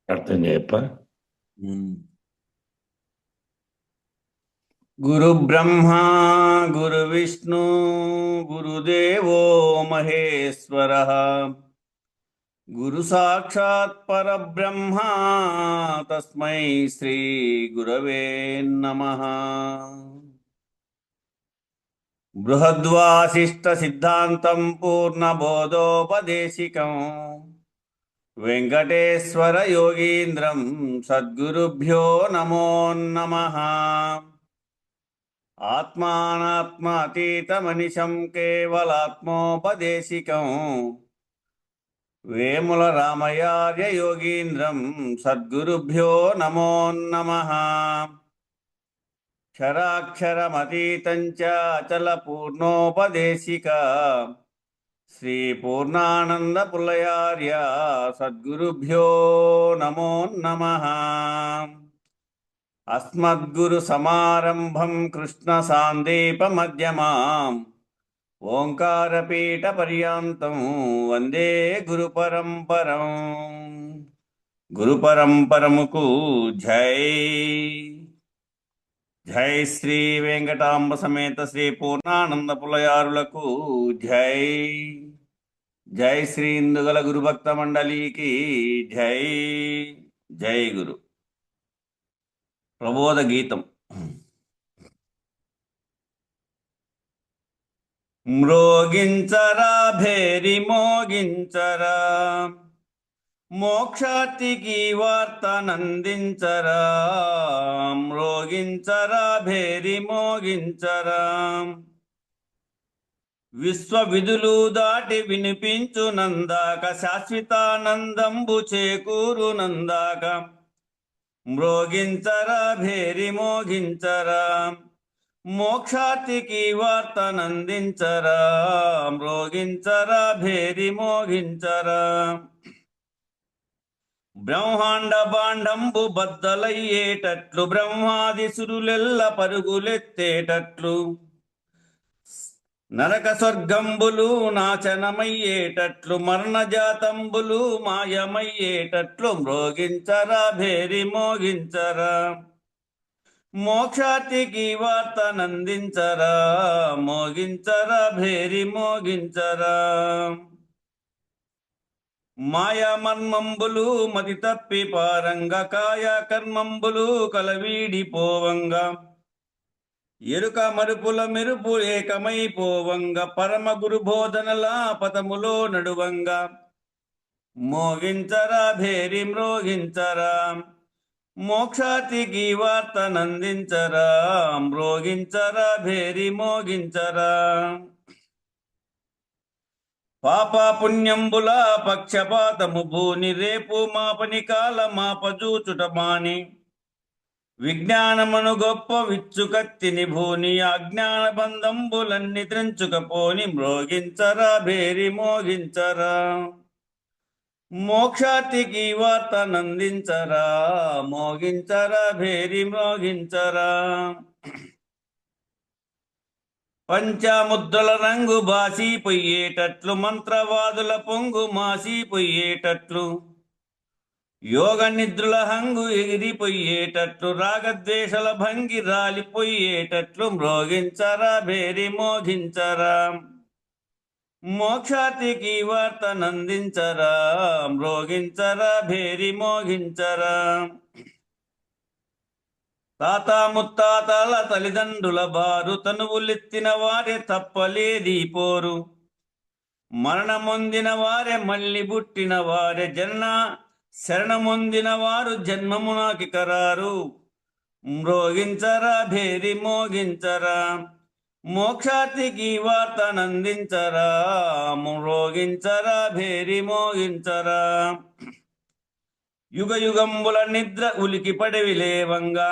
అర్థం చెప్ప. గురు బ్రహ్మా గురు విష్ణు గురుదేవో మహేశ్వర గురు సాక్షాత్ పరబ్రహ్మ తస్మై శ్రీ గురవే నమః. బృహద్వాసిష్ట సిద్ధాంతం పూర్ణబోధోపదేశికం వెంకటేశ్వర యోగీంద్రం సద్గురుభ్యో నమో నమః. ఆత్మానాత్మాతీతమనిశం కేవలాత్మోపదేశికం వేముల రామయార్య యోగీంద్రం సద్గురుభ్యో నమో నమః. క్షరాక్షరమతీతం చ అచల పూర్ణోపదేశిక శ్రీ పూర్ణానంద పుల్లయార్య సద్గురుభ్యో నమో నమః. అస్మద్గురు సమారంభం కృష్ణ సాందీప మధ్యమాం ఓంకారపీఠ పర్యాంతం వందే గురు పరంపరం. గురు పరంపరముకు జై. జై శ్రీ వెంకటాంబ సమేత శ్రీ పూర్ణానంద పులయారులకు జై. జై శ్రీ ఇందుగల గురుభక్త మండలికి జై. జై గురు. ప్రబోధ గీతం. మ్రోగించరా భేరి మోగించరా మోక్షాతికి వార్త నందించరా. మ్రోగించరా భేరి మోగించరా విశ్వ విధులు దాటి వినిపించు నందాక శాశ్వతానందంబు చేకూరు నందాక. మ్రోగించరా భేరి మోగించరా మోక్షాతికి వార్త నందించరా. మ్రోగించరా భేరి మోగించరా బ్రహ్మాండ బాండంబు బద్దలయ్యేటట్లు బ్రహ్మాది సురులెల్ల పరుగులెత్తేటట్లు నరక స్వర్గంబులు నాశనమయ్యేటట్లు మరణజాతంబులు మాయమయ్యేటట్లు. మ్రోగించరా భేరి మోగించరా మోక్షాతికి వార్త నందించరా. మోగించరా భేరి మోగించరా మాయా మర్మంబులు మతి తప్పి పారంగ కాయ కర్మంబులు కలవీడిపోవంగా ఎరుక మరుపుల మెరుపు ఏకమైపోవంగ పరమ గురు బోధనల పదములో నడువంగా. మోగించరా భేరి మ్రోగించరా మోక్షాతికి వార్త నందించరా. మ్రోగించరా భేరి మోగించరా పాప పుణ్యంబుల పక్షపాతము భూని రేపు మాపని కాల మాపజూచుట మాని విజ్ఞానమును గొప్ప విచ్చుకత్తిని భూని అజ్ఞాన బంధంబులన్నీ త్రెంచుకపోని. మ్రోగించరా భేరి మోగించరా మోక్షాతికి వార్త నందించరా. మోగించరా భేరి మోగించరా పంచాముద్రల రంగు బాసిపోయేటట్లు మంత్రవాదుల పొంగు మాసిపోయేటట్లు యోగ నిద్రుల హంగు ఎగిరిపోయేటట్లు రాగద్వేషల భంగి రాలిపోయేటట్లు. మ్రోగించరా భేరి మోగించరా మోక్షాతికి వార్త నందించరా. మ్రోగించరా భేరి మోగించరా తాత ముత్తాతల తల్లిదండ్రుల బారు తనువులెత్తిన వారే తప్పలేది పోరు. మరణమొందిన వారే మళ్ళీ పుట్టిన వారే జన్మ శరణమొందిన వారు జన్మమునాకి కరారు. మ్రోగించరా భేరి మోగించరా మోక్షాతికి వార్త నందించరా. మ్రోగించరా భేరి మోగించరా యుగ యుగంబుల నిద్ర ఉలికి పడివి లేవంగా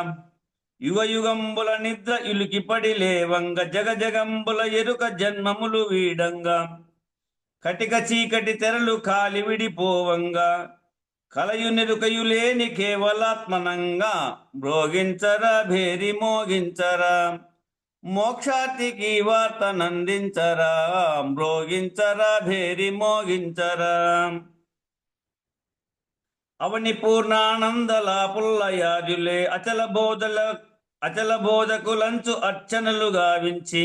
యుగ యుగంబుల నిద్ర ఇలుకి పడి లేవంగ జగ జగంబుల ఎరుక జన్మములు వీడంగా కటిక చీకటి తెరలు కాలి విడిపోవంగా కలయు నెరుకయు లేని కేవలాత్మనంగా. మ్రోగించరా భేరి మోగించరా మోక్షాతికి వార్త నందించరా. మ్రోగించరా భేరి మోగించరా అవని పూర్ణానందల పుల్లయాజులే అచల బోధకులంచు అర్చనలు గావించి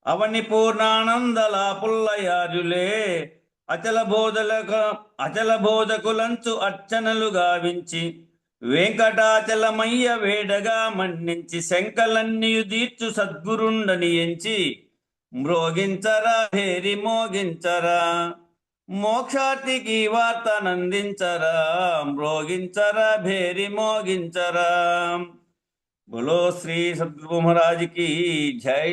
అవని పూర్ణానందల పుల్లయాజులే అచల బోధకులంచు అర్చనలు గావించి వెంకటాచలమయ్య వేడగా మన్నించి శంకలన్నీయు దీర్చు సద్గురుండని ఎంచి మ్రోగించరా హేరి మోగించరా మోక్షాతికి వార్తనందించరా మ్రోగించరా భేరి మోగించరా. బోలో శ్రీ సద్గురు మహారాజ్కి జై.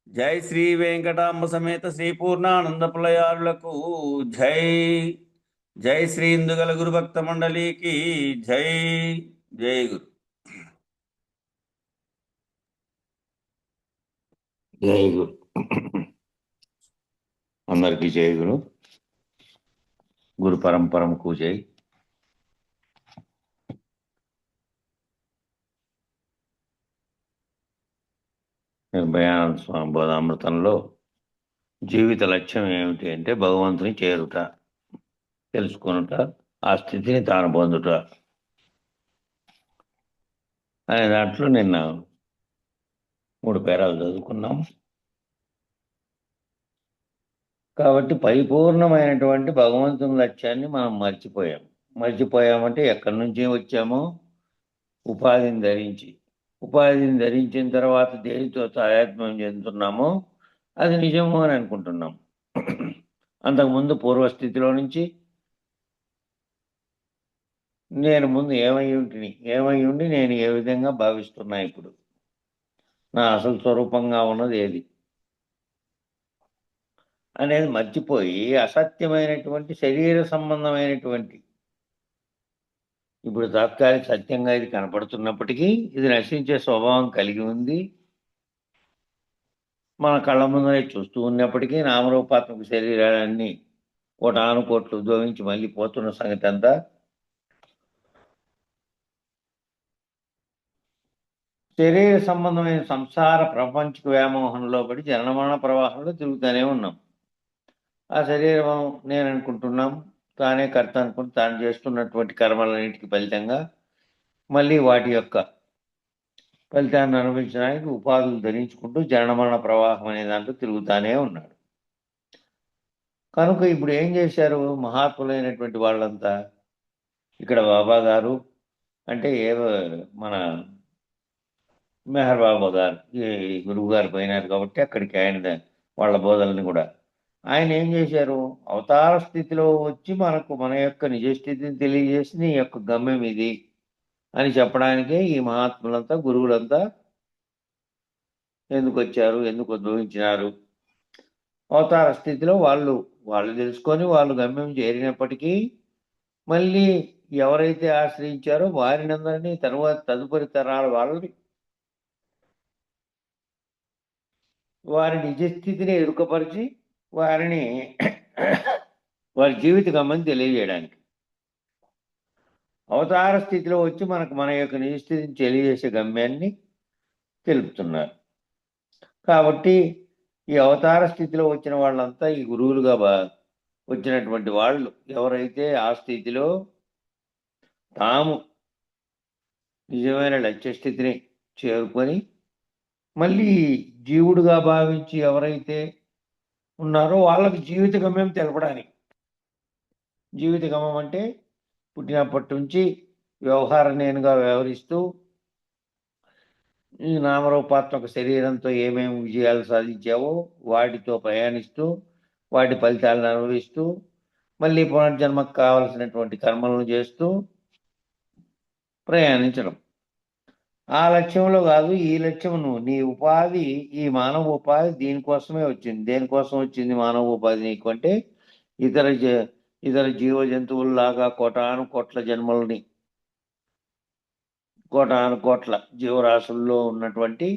జై శ్రీ వెంకటాంబ సమేత శ్రీ పూర్ణానంద పులయారులకు జై. జై శ్రీ ఇందుగల గురు భక్త మండలికి జై. జై గురు. జై గురు. అందరికీ జై గురు. గురు పరంపరకు జై. నిర్భయానంద స్వామి బోధామృతంలో జీవిత లక్ష్యం ఏమిటి అంటే భగవంతుని చేరుట, తెలుసుకొనుట, ఆ స్థితిని తాను పొందుట అనే దాంట్లో నిన్న 3 పేరాలు చదువుకున్నాం. కాబట్టి పరిపూర్ణమైనటువంటి భగవంతుని లక్ష్యాన్ని మనం మర్చిపోయామంటే ఎక్కడి నుంచి వచ్చామో ఉపాధిని ధరించిన తర్వాత దేనితో తాయాత్మ్యం చెందుతున్నామో అది నిజము అని అనుకుంటున్నాం. అంతకుముందు పూర్వస్థితిలో నుంచి నేను ముందు ఏమై ఉండి నేను ఏ విధంగా భావిస్తున్నా, ఇప్పుడు నా అసలు స్వరూపంగా ఉన్నది ఏది అనేది మర్చిపోయి అసత్యమైనటువంటి శరీర సంబంధమైనటువంటి, ఇప్పుడు తాత్కాలిక సత్యంగా ఇది కనపడుతున్నప్పటికీ ఇది నశించే స్వభావం కలిగి ఉంది. మన కళ్ళ ముందరే చూస్తూ ఉన్నప్పటికీ నామరూపాత్మక శరీరాలన్నీ కోటానుకోట్లు ఉద్భవించి మళ్ళీ పోతున్న సంగతి అంతా శరీర సంబంధమైన సంసార ప్రపంచక వ్యామోహంలో పడి జననమరణ ప్రవాహంలో తిరుగుతూనే ఉన్నాం. ఆ శరీరం నేను అనుకుంటున్నాం, తానే కర్త అనుకుని తాను చేస్తున్నటువంటి కర్మలన్నింటికి ఫలితంగా మళ్ళీ వాటి యొక్క ఫలితాన్ని అనుభవించడానికి ఉపాధులు ధరించుకుంటూ జననమరణ ప్రవాహం అనే దాంట్లో తిరుగుతూనే ఉన్నాడు. కనుక ఇప్పుడు ఏం చేశారు మహాత్ములైనటువంటి వాళ్ళంతా? ఇక్కడ బాబా గారు అంటే మన మెహర్ బాబా గారు గురువు గారు పోయినారు కాబట్టి అక్కడికి వాళ్ళ బోధనని కూడా ఆయన ఏం చేశారు, అవతార స్థితిలో వచ్చి మన యొక్క నిజస్థితిని తెలియజేసి నీ యొక్క గమ్యం ఇది అని చెప్పడానికే ఈ మహాత్ములంతా గురువులంతా ఎందుకు వచ్చారు, ఎందుకు ఉద్భవించినారు. అవతార స్థితిలో వాళ్ళు తెలుసుకొని వాళ్ళు గమ్యం చేరినప్పటికీ మళ్ళీ ఎవరైతే ఆశ్రయించారో వారినందరినీ తదుపరి తరాల వాళ్ళని వారి నిజస్థితిని ఎరుకపరిచి వారి జీవిత గమని తెలియజేయడానికి అవతార స్థితిలో వచ్చి మన యొక్క నిజస్థితిని తెలియజేసే గమ్యాన్ని తెలుపుతున్నారు. కాబట్టి ఈ అవతార స్థితిలో వచ్చిన వాళ్ళంతా ఈ గురువులుగా వచ్చినటువంటి వాళ్ళు ఎవరైతే ఆ స్థితిలో తాము నిజమైన లక్ష్య స్థితిని చేరుకొని మళ్ళీ జీవుడుగా భావించి ఎవరైతే ఉన్నారో వాళ్ళకి జీవిత గమ్యం తెలపడానికి. జీవిత గమం అంటే పుట్టినప్పటి నుంచి వ్యవహార నేనుగా వ్యవహరిస్తూ ఈ నామరూపాత్మక శరీరంతో ఏమేమి విజయాలు సాధించావో వాటితో ప్రయాణిస్తూ వాటి ఫలితాలను అనుభవిస్తూ మళ్ళీ పునర్జన్మకు కావలసినటువంటి కర్మలను చేస్తూ ప్రయాణించడం. ఆ లక్ష్యంలో కాదు, ఈ లక్ష్యమును నీ ఉపాధి, ఈ మానవ ఉపాధి దీనికోసమే వచ్చింది. దేనికోసం వచ్చింది మానవ ఉపాధి నీకు అంటే ఇతర జీవ జంతువుల్లాగా కోటాను కోట్ల జీవరాశుల్లో ఉన్నటువంటి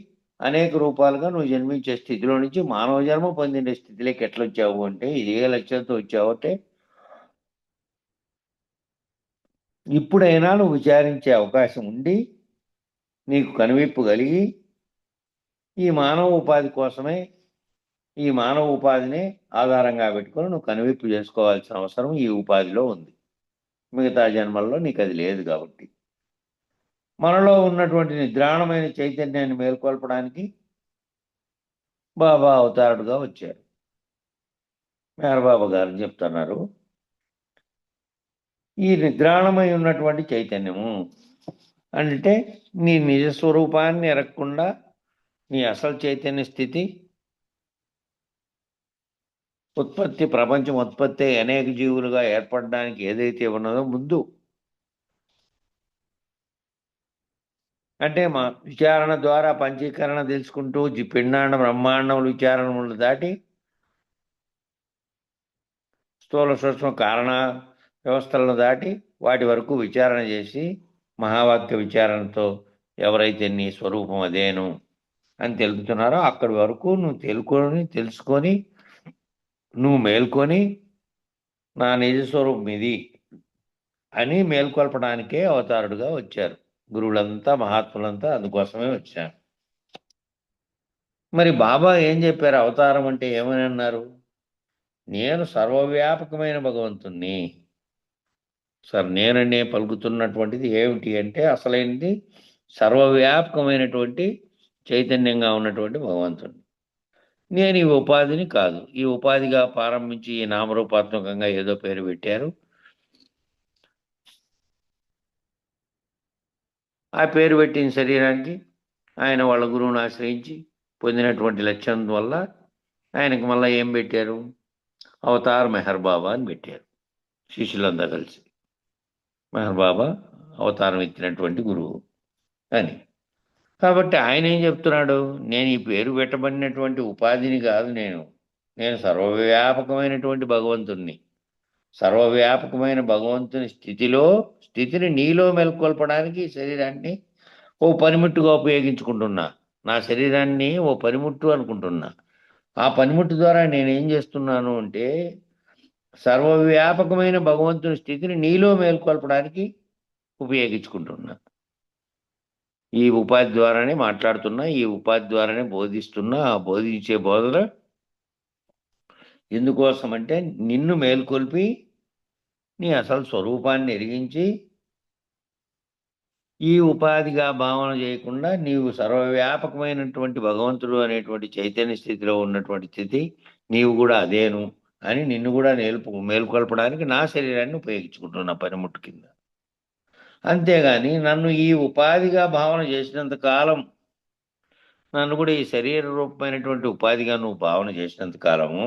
అనేక రూపాలుగా నువ్వు జన్మించే స్థితిలో నుంచి మానవ జన్మ పొందిన స్థితిలోకి ఎట్లా వచ్చావు అంటే, ఇదే లక్ష్యంతో వచ్చావు అంటే ఇప్పుడైనా నువ్వు విచారించే అవకాశం ఉండి నీకు కనువిప్పు కలిగి ఈ మానవ ఉపాధి కోసమే, ఈ మానవ ఉపాధిని ఆధారంగా పెట్టుకొని నువ్వు కనువిప్పు చేసుకోవాల్సిన అవసరం ఈ ఉపాధిలో ఉంది. మిగతా జన్మల్లో నీకు అది లేదు కాబట్టి మనలో ఉన్నటువంటి నిద్రాణమైన చైతన్యాన్ని మేల్కొల్పడానికి బాబా అవతారుడుగా వచ్చారు. మేరబాబా గారు చెప్తున్నారు, ఈ నిద్రాణమై ఉన్నటువంటి చైతన్యము అంటే నీ నిజ స్వరూపాన్ని ఎరగకుండా నీ అసలు చైతన్య స్థితి ప్రపంచం ఉత్పత్తి అనేక జీవులుగా ఏర్పడడానికి ఏదైతే ఉన్నదో ముందు అంటే మా విచారణ ద్వారా పంచీకరణ తెలుసుకుంటూ పిండాండ బ్రహ్మాండముల విచారణములు దాటి స్థూల సూక్ష్మ కారణ వ్యవస్థలను దాటి వాటి వరకు విచారణ చేసి మహావాక్య విచారణతో ఎవరైతే నీ స్వరూపం అదేను అని తెలుపుతున్నారో అక్కడి వరకు నువ్వు తెలుసుకొని నువ్వు మేల్కొని నా నిజ స్వరూపం ఇది అని మేల్కొల్పడానికే అవతారుడుగా వచ్చారు. గురువులంతా మహాత్ములంతా అందుకోసమే వచ్చారు. మరి బాబా ఏం చెప్పారు? అవతారం అంటే ఏమని అన్నారు? నేను సర్వవ్యాపకమైన భగవంతుణ్ణి. నేననే పలుకుతున్నటువంటిది ఏమిటి అంటే అసలైనది సర్వవ్యాపకమైనటువంటి చైతన్యంగా ఉన్నటువంటి భగవంతుడిని. నేను ఈ ఉపాధిని కాదు. ఈ ఉపాధిగా ప్రారంభించి ఈ నామరూపాత్మకంగా ఏదో పేరు పెట్టారు. ఆ పేరు పెట్టిన శరీరానికి ఆయన వాళ్ళ గురువుని ఆశ్రయించి పొందినటువంటి లక్ష్యం వల్ల ఆయనకు మళ్ళీ ఏం పెట్టారు? అవతార్ మెహర్ బాబా అని పెట్టారు. శిష్యులంతా కలిసి మెహర్ బాబా అవతారం ఎత్తినటువంటి గురువు అని. కాబట్టి ఆయన ఏం చెప్తున్నాడు? నేను ఈ పేరు పెట్టబడినటువంటి ఉపాధిని కాదు, నేను సర్వవ్యాపకమైనటువంటి భగవంతుణ్ణి. సర్వవ్యాపకమైన భగవంతుని స్థితిని నీలో మెల్కొల్పడానికి శరీరాన్ని ఓ పనిముట్టుగా ఉపయోగించుకుంటున్నా. నా శరీరాన్ని ఓ పనిముట్టు అనుకుంటున్నా. ఆ పనిముట్టు ద్వారా నేనేం చేస్తున్నాను అంటే సర్వవ్యాపకమైన భగవంతుని స్థితిని నీలో మేల్కొల్పడానికి ఉపయోగించుకుంటున్నా. ఈ ఉపాధి ద్వారానే మాట్లాడుతున్నా, ఈ ఉపాధి ద్వారానే బోధిస్తున్నా. ఆ బోధించే బోధన ఎందుకోసం అంటే నిన్ను మేల్కొల్పి నీ అసలు స్వరూపాన్ని ఎరిగించి ఈ ఉపాధిగా భావన చేయకుండా నీవు సర్వవ్యాపకమైనటువంటి భగవంతుడు అనేటువంటి చైతన్య స్థితిలో ఉన్నటువంటి స్థితి నీవు కూడా అదేను అని నిన్ను కూడా మేల్కొల్పడానికి నా శరీరాన్ని ఉపయోగించుకుంటున్నా పనిముట్టు కింద. అంతేగాని నన్ను ఈ ఉపాధిగా భావన చేసినంత కాలం, నన్ను కూడా ఈ శరీర రూపమైనటువంటి ఉపాధిగా నువ్వు భావన చేసినంత కాలము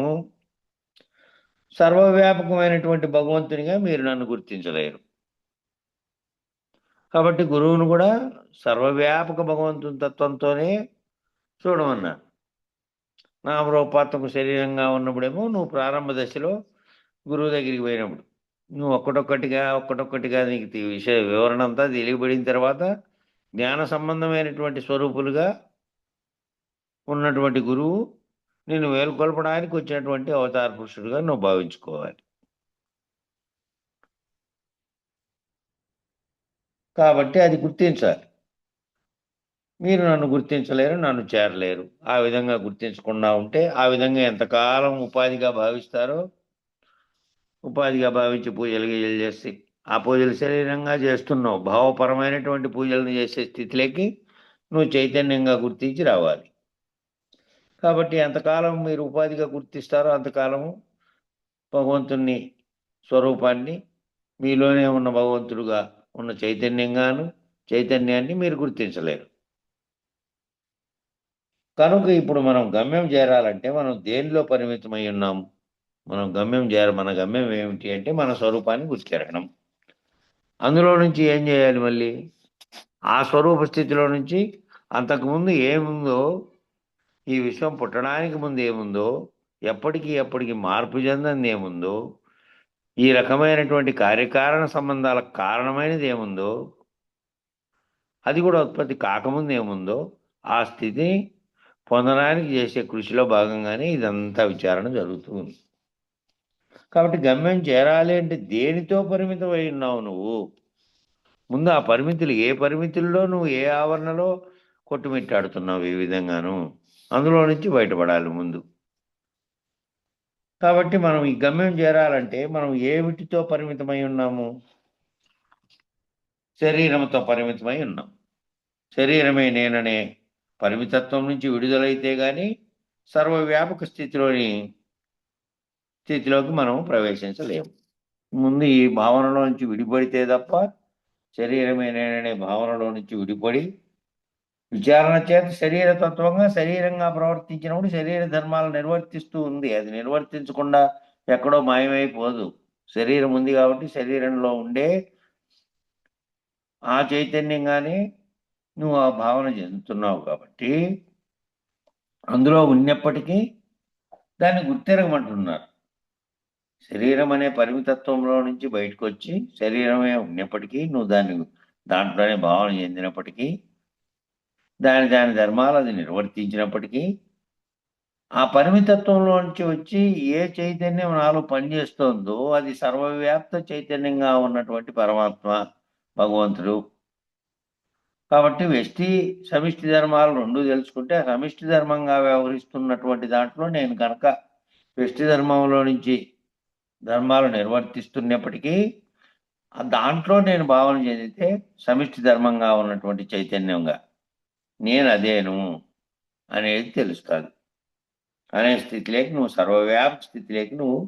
సర్వవ్యాపకమైనటువంటి భగవంతునిగా మీరు నన్ను గుర్తించలేరు. కాబట్టి గురువును కూడా సర్వవ్యాపక భగవంతుని తత్వంతోనే చూడమన్నారు. నామరూపాత్మక శరీరంగా ఉన్నప్పుడేమో నువ్వు ప్రారంభ దశలో గురువు దగ్గరికి పోయినప్పుడు నువ్వు ఒక్కటొక్కటిగా నీకు విషయ వివరణ అంతా తెలియబడిన తర్వాత జ్ఞాన సంబంధమైనటువంటి స్వరూపులుగా ఉన్నటువంటి గురువు నిన్ను మేల్కొల్పడానికి వచ్చినటువంటి అవతార పురుషుడుగా నువ్వు భావించుకోవాలి. కాబట్టి అది గుర్తించాలి. మీరు నన్ను గుర్తించలేరు, నన్ను చేరలేరు. ఆ విధంగా గుర్తించకుండా ఉంటే ఆ విధంగా ఎంతకాలం ఉపాధిగా భావిస్తారో ఉపాధిగా భావించి పూజలు చేసి ఆ పూజలు శరీరంగా చేస్తున్నావు. భావపరమైనటువంటి పూజలను చేసే స్థితిలోకి నువ్వు చైతన్యంగా గుర్తించి రావాలి. కాబట్టి ఎంతకాలం మీరు ఉపాధిగా గుర్తిస్తారో అంతకాలము భగవంతుని స్వరూపాన్ని మీలోనే ఉన్న భగవంతుడుగా ఉన్న చైతన్యాన్ని మీరు గుర్తించలేరు. కనుక ఇప్పుడు మనం గమ్యం చేరాలంటే మనం దేనిలో పరిమితమై ఉన్నాము? మన గమ్యం ఏమిటి అంటే మన స్వరూపాన్ని గుర్తిరగడం. అందులో నుంచి ఏం చేయాలి? మళ్ళీ ఆ స్వరూప స్థితిలో నుంచి అంతకుముందు ఏముందో, ఈ విశ్వం పుట్టడానికి ముందు ఏముందో, ఎప్పటికీ మార్పు చెందని ఏముందో, ఈ రకమైనటువంటి కార్యకారణ సంబంధాలకు కారణమైనది ఏముందో, అది కూడా ఉత్పత్తి కాకముందు ఏముందో ఆ స్థితిని పొందడానికి చేసే కృషిలో భాగంగానే ఇదంతా విచారణ జరుగుతుంది. కాబట్టి గమ్యం చేరాలి అంటే దేనితో పరిమితమై ఉన్నావు నువ్వు? ముందు ఆ పరిమితులు, ఏ పరిమితుల్లో నువ్వు ఏ ఆవరణలో కొట్టుమిట్టాడుతున్నావు ఈ విధంగాను, అందులో నుంచి బయటపడాలి ముందు. కాబట్టి మనం ఈ గమ్యం చేరాలంటే మనం ఏమిటితో పరిమితమై ఉన్నాము? శరీరంతో పరిమితమై ఉన్నాం. శరీరమే నేననే పరిమితత్వం నుంచి విడుదలైతే గాని సర్వవ్యాపక స్థితిలోకి మనం ప్రవేశించలేము. ముందు ఈ భావనలో నుంచి విడిపడితే తప్ప శరీరమే నేననే భావనలో నుంచి విడిపడి విచారణ చేత శరీరతత్వంగా శరీరంగా ప్రవర్తించినప్పుడు శరీర ధర్మాలు నిర్వర్తిస్తూ ఉంది. అది నిర్వర్తించకుండా ఎక్కడో మాయమైపోదు. శరీరం ఉంది కాబట్టి శరీరంలో ఉండే ఆ చైతన్యంగానే నువ్వు ఆ భావన చెందుతున్నావు కాబట్టి అందులో ఉన్నప్పటికీ దాన్ని గుర్తెరగమంటున్నారు. శరీరం అనే పరిమితత్వంలో నుంచి బయటకు వచ్చి శరీరమే ఉన్నప్పటికీ నువ్వు దాంట్లోనే భావన చెందినప్పటికీ దాని ధర్మాలు అది నిర్వర్తించినప్పటికీ ఆ పరిమితత్వంలో నుంచి వచ్చి ఏ చైతన్యం నాలో పనిచేస్తోందో అది సర్వవ్యాప్త చైతన్యంగా ఉన్నటువంటి పరమాత్మ భగవంతుడు. కాబట్టి సమిష్టి ధర్మాలు రెండు తెలుసుకుంటే సమిష్టి ధర్మంగా వ్యవహరిస్తున్నటువంటి దాంట్లో నేను కనుక వ్యష్టి ధర్మంలో నుంచి ధర్మాలు నిర్వర్తిస్తున్నప్పటికీ దాంట్లో నేను భావన చెందితే సమిష్టి ధర్మంగా ఉన్నటువంటి చైతన్యంగా నేను అదేను అనేది తెలుస్తుంది. అనే స్థితిలోకి నువ్వు సర్వవ్యాపక స్థితిలోకి నువ్వు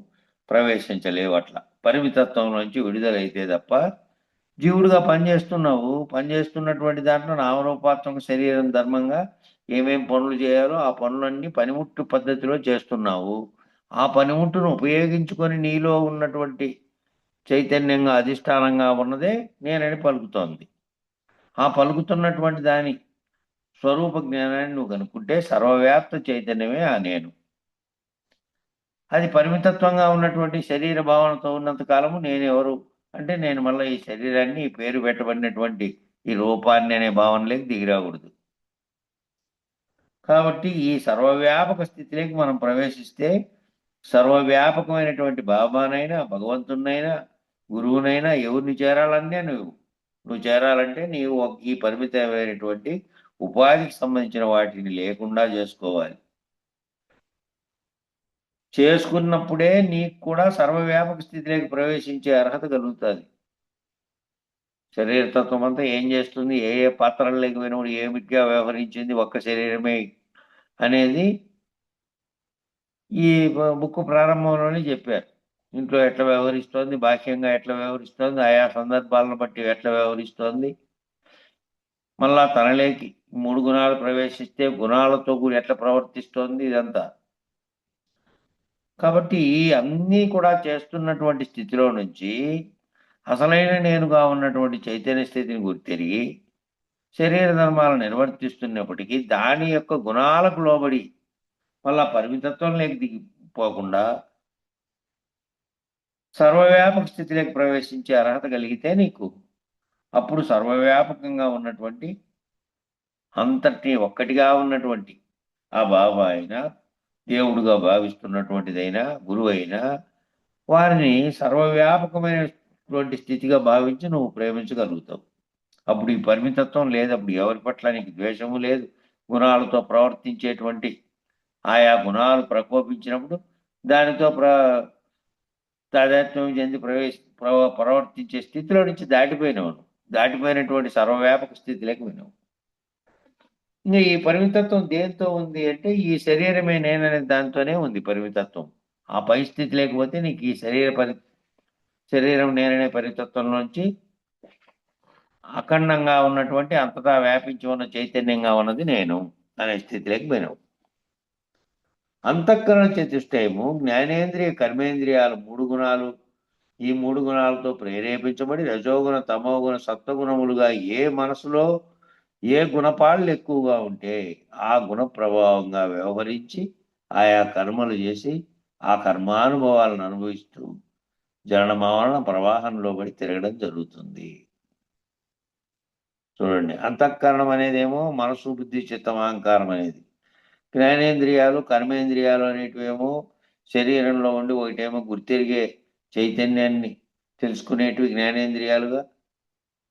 ప్రవేశించలేవు. అట్లా పరిమితత్వంలోంచి విడుదలైతే తప్ప జీవుడుగా పనిచేస్తున్నటువంటి దాంట్లో నామరూపాత్మక శరీరం ధర్మంగా ఏమేం పనులు చేయాలో ఆ పనులన్నీ పనిముట్టు పద్ధతిలో చేస్తున్నావు. ఆ పనిముట్టును ఉపయోగించుకొని నీలో ఉన్నటువంటి చైతన్యంగా అధిష్టానంగా ఉన్నదే నేనని పలుకుతోంది. ఆ పలుకుతున్నటువంటి దాని స్వరూప జ్ఞానాన్ని నువ్వు కనుక్కుంటే సర్వవ్యాప్త చైతన్యమే ఆ నేను. అది పరిమితత్వంగా ఉన్నటువంటి శరీర భావనతో ఉన్నంత కాలము నేనెవరు అంటే నేను మళ్ళీ ఈ శరీరాన్ని ఈ పేరు పెట్టబడినటువంటి ఈ రూపాన్ని అనే భావనలోకి దిగిరాకూడదు. కాబట్టి ఈ సర్వవ్యాపక స్థితిలోకి మనం ప్రవేశిస్తే సర్వవ్యాపకమైనటువంటి బాబానైనా భగవంతునైనా గురువునైనా ఎవరిని చేరాలన్నా నువ్వు చేరాలంటే నీవు ఈ పరిమితమైనటువంటి ఉపాధికి సంబంధించిన వాటిని లేకుండా చేసుకోవాలి. చేసుకున్నప్పుడే నీకు కూడా సర్వవ్యాపక స్థితిలోకి ప్రవేశించే అర్హత కలుగుతుంది. శరీరతత్వం అంతా ఏం చేస్తుంది, ఏ ఏ పాత్రల్లోకి పోయినప్పుడు ఏమిటిగా వ్యవహరించింది ఒక్క శరీరమే అనేది ఈ బుక్ ప్రారంభంలోనే చెప్పారు. ఇంట్లో ఎట్లా వ్యవహరిస్తోంది, బాహ్యంగా ఎట్లా వ్యవహరిస్తోంది, ఆయా సందర్భాలను బట్టి ఎట్లా వ్యవహరిస్తోంది, మళ్ళా తనలోకి 3 గుణాలు ప్రవేశిస్తే గుణాలతో కూడా ఎట్లా ప్రవర్తిస్తోంది ఇదంతా. కాబట్టి అన్నీ కూడా చేస్తున్నటువంటి స్థితిలో నుంచి అసలైన నేనుగా ఉన్నటువంటి చైతన్య స్థితిని గుర్తిరిగి శరీర ధర్మాలను నిర్వర్తిస్తున్నప్పటికీ దాని యొక్క గుణాలకు లోబడి మళ్ళా పరిమితత్వంలోకి దిగిపోకుండా సర్వవ్యాపక స్థితిలోకి ప్రవేశించే అర్హత కలిగితే నీకు అప్పుడు సర్వవ్యాపకంగా ఉన్నటువంటి అంతటి ఒక్కటిగా ఉన్నటువంటి ఆ బాబా అయినా దేవుడుగా భావిస్తున్నటువంటిదైనా గురువు అయినా వారిని సర్వవ్యాపకమైనటువంటి స్థితిగా భావించి నువ్వు ప్రేమించగలుగుతావు. అప్పుడు ఈ పరిమితత్వం లేదు. అప్పుడు ఎవరి పట్ల నీకు ద్వేషము లేదు. గుణాలతో ప్రవర్తించేటువంటి ఆయా గుణాలు ప్రకోపించినప్పుడు దానితో తాదాత్మ్యం చెంది ప్రవర్తించే స్థితిలో నుంచి దాటిపోయినటువంటి సర్వవ్యాపక స్థితిలోకి వినవు. ఇంకా ఈ పరిమితత్వం దేంతో ఉంది అంటే ఈ శరీరమే నేననే దాంతోనే ఉంది పరిమితత్వం. ఆ పై స్థితి లేకపోతే నీకు ఈ శరీరం నేననే పరిమితత్వంలోంచి అఖండంగా ఉన్నటువంటి అంతటా వ్యాపించి ఉన్న చైతన్యంగా ఉన్నది నేను అనే స్థితిలోకి పోయినావు. అంతఃకరణ చతుష్టయము జ్ఞానేంద్రియ కర్మేంద్రియాలు 3 గుణాలు. ఈ 3 గుణాలతో ప్రేరేపించబడి రజోగుణ తమోగుణ సత్వగుణములుగా ఏ మనసులో ఏ గుణపాళ్ళు ఎక్కువగా ఉంటే ఆ గుణ ప్రభావంగా వ్యవహరించి ఆయా కర్మలు చేసి ఆ కర్మానుభవాలను అనుభవిస్తూ జనన ప్రవాహంలో పడి తిరగడం జరుగుతుంది. చూడండి, అంతఃకరణం అనేదేమో మనసు బుద్ధి చిత్తం అహంకారం అనేది, జ్ఞానేంద్రియాలు కర్మేంద్రియాలు అనేటివేమో శరీరంలో ఉండి ఒకటేమో గుర్తెరిగే చైతన్యాన్ని తెలుసుకునేటివి జ్ఞానేంద్రియాలుగా,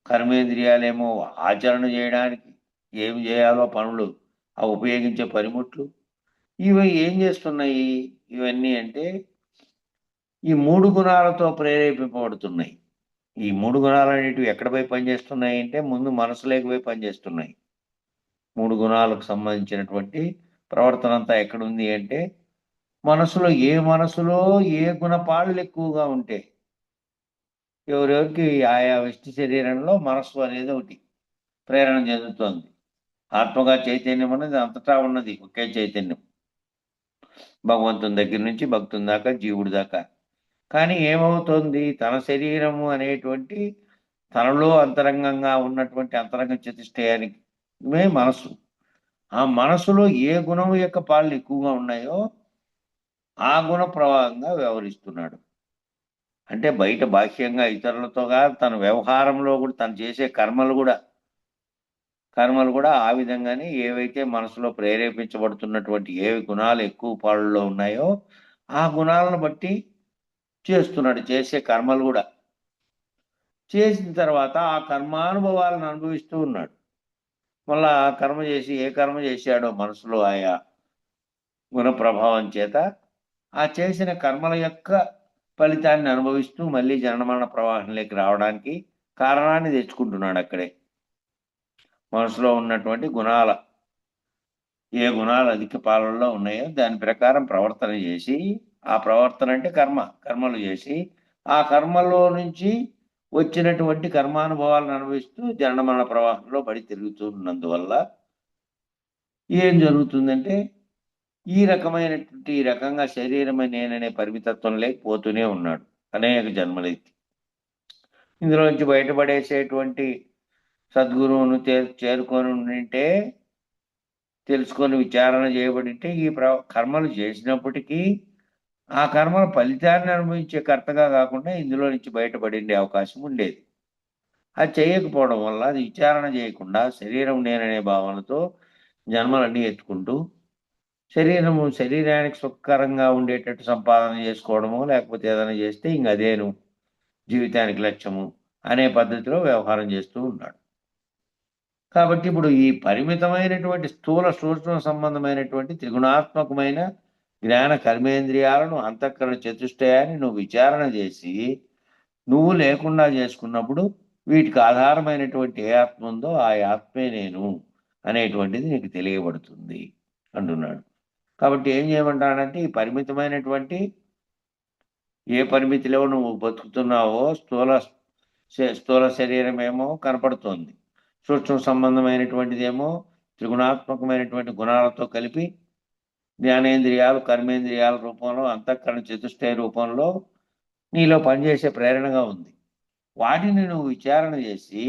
కర్మేంద్రియాలేమో ఆచరణ చేయడానికి ఏం చేయాలో పనులు ఆ ఉపయోగించే పనిముట్లు. ఇవి ఏం చేస్తున్నాయి ఇవన్నీ అంటే ఈ 3 గుణాలతో ప్రేరేపింపబడుతున్నాయి. ఈ 3 గుణాలనేటివి ఎక్కడ పోయి పనిచేస్తున్నాయి అంటే ముందు మనసులోకి పోయి పనిచేస్తున్నాయి. 3 గుణాలకు సంబంధించినటువంటి ప్రవర్తన అంతా ఎక్కడుంది అంటే మనసులో ఏ గుణపాళ్ళు ఎక్కువగా ఉంటే ఎవరెవరికి ఆయా వ్యక్తి శరీరంలో మనస్సు అనేది ఒకటి ప్రేరణ చెందుతోంది. ఆత్మగా చైతన్యం అనేది అంతటా ఉన్నది ఒకే చైతన్యం. భగవంతుని దగ్గర నుంచి భక్తుని దాకా జీవుడి దాకా. కానీ ఏమవుతోంది తన శరీరము అనేటువంటి తనలో అంతరంగంగా ఉన్నటువంటి అంతరంగ చతుష్టయానికే మనసు. ఆ మనసులో ఏ గుణం యొక్క పాళ్ళు ఎక్కువగా ఉన్నాయో ఆ గుణ ప్రవాహంగా వ్యవహరిస్తున్నాడు. అంటే బయట బాహ్యంగా ఇతరులతోగా తన వ్యవహారంలో కూడా తను చేసే కర్మలు కూడా ఆ విధంగానే ఏవైతే మనసులో ప్రేరేపించబడుతున్నటువంటి ఏవి గుణాలు ఎక్కువ పాళ్ళలో ఉన్నాయో ఆ గుణాలను బట్టి చేస్తున్నాడు. చేసే కర్మలు కూడా చేసిన తర్వాత ఆ కర్మానుభవాలను అనుభవిస్తూ ఉన్నాడు. మళ్ళా ఏ కర్మ చేశాడో మనసులో ఆయా గుణ ప్రభావం చేత ఆ చేసిన కర్మల యొక్క ఫలితాన్ని అనుభవిస్తూ మళ్ళీ జనన ప్రవాహంలోకి రావడానికి కారణాన్ని తెచ్చుకుంటున్నాడు అక్కడే. మనసులో ఉన్నటువంటి ఏ గుణాలు అధిక పాలనలో ఉన్నాయో దాని ప్రకారం ప్రవర్తన చేసి, ఆ ప్రవర్తన అంటే కర్మలు చేసి ఆ కర్మలో నుంచి వచ్చినటువంటి కర్మానుభవాలను అనుభవిస్తూ జనన ప్రవాహంలో పడి తిరుగుతున్నందువల్ల ఏం జరుగుతుందంటే ఈ రకంగా శరీరమే నేననే పరిమితత్వం లేకపోతూనే ఉన్నాడు అనేక జన్మలెత్తి. ఇందులోంచి బయటపడేసేటువంటి సద్గురువును చేరుకొని ఉంటే తెలుసుకొని విచారణ చేయబడింటే కర్మలు చేసినప్పటికీ ఆ కర్మల ఫలితాన్ని అనుభవించే కర్తగా కాకుండా ఇందులో నుంచి బయటపడే అవకాశం ఉండేది. అది చేయకపోవడం వల్ల అది విచారణ చేయకుండా శరీరం నేననే భావనతో జన్మలన్నీ ఎత్తుకుంటూ శరీరానికి సుఖకరంగా ఉండేటట్టు సంపాదన చేసుకోవడము లేకపోతే ఏదైనా చేస్తే ఇంక అదేను జీవితానికి లక్ష్యము అనే పద్ధతిలో వ్యవహారం చేస్తూ ఉన్నాడు. కాబట్టి ఇప్పుడు ఈ పరిమితమైనటువంటి స్థూల సూక్ష్మ సంబంధమైనటువంటి త్రిగుణాత్మకమైన జ్ఞాన కర్మేంద్రియాలను అంతఃకరణ చతుష్టయాన్ని నువ్వు విచారణ చేసి నువ్వు లేకుండా చేసుకున్నప్పుడు వీటికి ఆధారమైనటువంటి ఏ ఆత్మ ఉందో ఆ ఆత్మే నేను అనేటువంటిది నీకు తెలియబడుతుంది అంటున్నాడు. కాబట్టి ఏం చేయమంటానంటే ఈ పరిమితమైనటువంటి ఏ పరిమితిలో నువ్వు బతుకుతున్నావో స్థూల శరీరం ఏమో కనపడుతోంది. సూక్ష్మ సంబంధమైనటువంటిదేమో త్రిగుణాత్మకమైనటువంటి గుణాలతో కలిపి జ్ఞానేంద్రియాలు కర్మేంద్రియాల రూపంలో అంతఃకరణ చతుష్టయ రూపంలో నీలో పనిచేసే ప్రేరణగా ఉంది. వాటిని నువ్వు విచారణ చేసి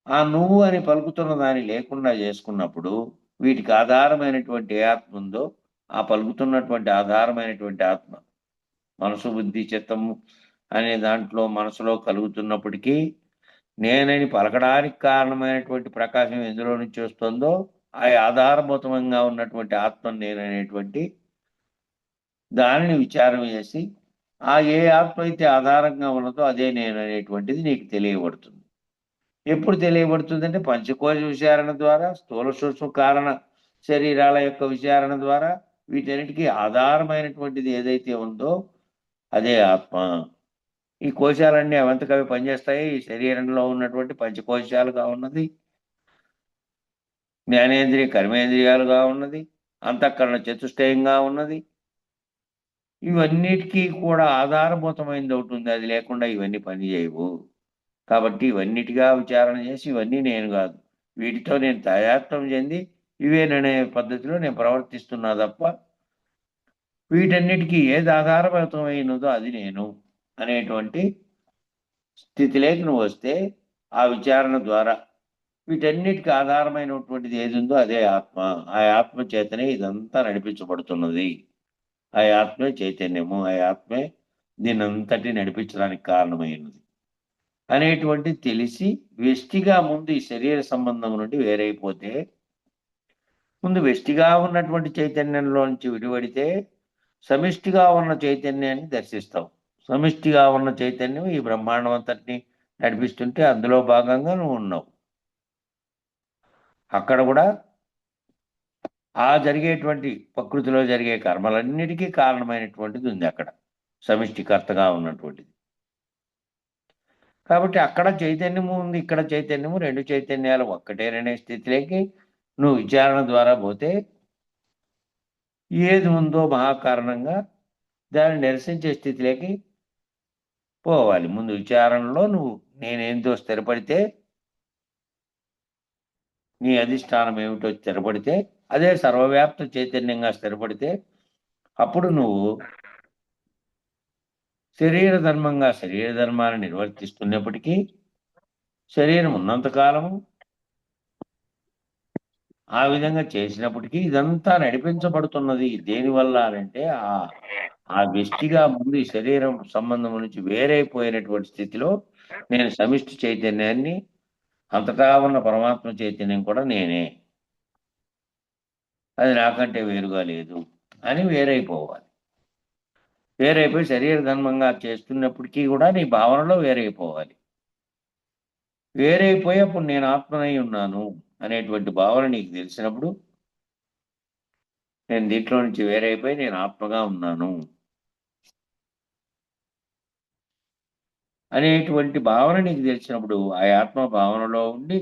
ఆ నువ్వు అని పలుకుతున్న దాన్ని లేకుండా చేసుకున్నప్పుడు వీటికి ఆధారమైనటువంటి ఏ ఆత్మ ఉందో ఆ పలుకుతున్నటువంటి ఆధారమైనటువంటి ఆత్మ మనసు బుద్ధి చిత్తము అనే దాంట్లో మనసులో కలుగుతున్నప్పటికీ నేనని పలకడానికి కారణమైనటువంటి ప్రకాశం ఎందులో నుంచి వస్తుందో ఆ ఆధారభూతంగా ఉన్నటువంటి ఆత్మ నేననేటువంటి దానిని విచారం చేసి ఆ ఏ ఆత్మ అయితే ఆధారంగా ఉన్నదో అదే నేను అనేటువంటిది నీకు తెలియబడుతుంది. ఎప్పుడు తెలియబడుతుందంటే పంచకోశ విచారణ ద్వారా స్థూల సూక్ష్మ కారణ శరీరాల యొక్క విచారణ ద్వారా వీటన్నిటికీ ఆధారమైనటువంటిది ఏదైతే ఉందో అదే ఆత్మ. ఈ కోశాలన్నీ అవంతకవి పనిచేస్తాయి. ఈ శరీరంలో ఉన్నటువంటి పంచకోశాలుగా ఉన్నది, జ్ఞానేంద్రియ కర్మేంద్రియాలుగా ఉన్నది, అంతఃకరణ చతుష్టయంగా ఉన్నది. ఇవన్నిటికీ కూడా ఆధారభూతమైనది ఒకటి ఉంది. అది లేకుండా ఇవన్నీ పనిచేయవు. కాబట్టి ఇవన్నిటిగా విచారణ చేసి ఇవన్నీ నేను కాదు, వీటితో నేను తాదాత్మ్యం చెంది ఇవేననే పద్ధతిలో నేను ప్రవర్తిస్తున్నా తప్ప వీటన్నిటికీ ఏది ఆధారభూతమైనదో అది నేను అనేటువంటి స్థితిలోకి నువ్వు వస్తే ఆ విచారణ ద్వారా వీటన్నిటికీ ఆధారమైనటువంటిది ఏది ఉందో అదే ఆత్మ. ఆ ఆత్మ చేతనే ఇదంతా నడిపించబడుతున్నది. ఆ ఆత్మే చైతన్యము, ఆ ఆత్మే దీనంతటి నడిపించడానికి కారణమైనది అనేటువంటి తెలిసి వ్యష్టిగా ముందు ఈ శరీర సంబంధం నుండి వేరైపోతే ముందు వ్యష్టిగా ఉన్నటువంటి చైతన్యంలో నుంచి విడిపడితే సమిష్టిగా ఉన్న చైతన్యాన్ని దర్శిస్తాం. సమిష్టిగా ఉన్న చైతన్యం ఈ బ్రహ్మాండం అంతటిని నడిపిస్తుంటే అందులో భాగంగా నువ్వు ఉన్నావు. అక్కడ కూడా ఆ జరిగేటువంటి ప్రకృతిలో జరిగే కర్మలన్నిటికీ కారణమైనటువంటిది ఉంది అక్కడ సమిష్టికర్తగా ఉన్నటువంటిది. కాబట్టి అక్కడ చైతన్యము ఉంది, ఇక్కడ చైతన్యము, రెండు చైతన్యాలు ఒక్కటేననే స్థితిలోకి నువ్వు విచారణ ద్వారా పోతే ఏది ఉందో మహాకారణంగా దాన్ని నిరసించే స్థితిలోకి పోవాలి. ముందు విచారణలో నువ్వు నేనేందో స్థిరపడితే, నీ అధిష్టానం ఏమిటో స్థిరపడితే, అదే సర్వవ్యాప్త చైతన్యంగా స్థిరపడితే, అప్పుడు నువ్వు శరీర ధర్మంగా శరీర ధర్మాన్ని నిర్వర్తిస్తున్నప్పటికీ, శరీరం ఉన్నంత కాలము ఆ విధంగా చేసినప్పటికీ ఇదంతా నడిపించబడుతున్నది దేనివల్ల అనంటే ఆ వ్యష్టిగా ముందు ఈ శరీరం సంబంధం నుంచి వేరైపోయినటువంటి స్థితిలో నేను సమిష్టి చైతన్యాన్ని, అంతటా ఉన్న పరమాత్మ చైతన్యం కూడా నేనే, అది నాకంటే వేరుగా లేదు అని వేరైపోవాలి. వేరైపోయి శరీర ధర్మంగా చేస్తున్నప్పటికీ కూడా నీ భావనలో వేరైపోవాలి. వేరైపోయి అప్పుడు నేను ఆత్మనై ఉన్నాను అనేటువంటి భావన నీకు తెలిసినప్పుడు, నేను దీంట్లో నుంచి వేరైపోయి నేను ఆత్మగా ఉన్నాను అనేటువంటి భావన నీకు తెలిసినప్పుడు, ఆ ఆత్మ భావనలో ఉండి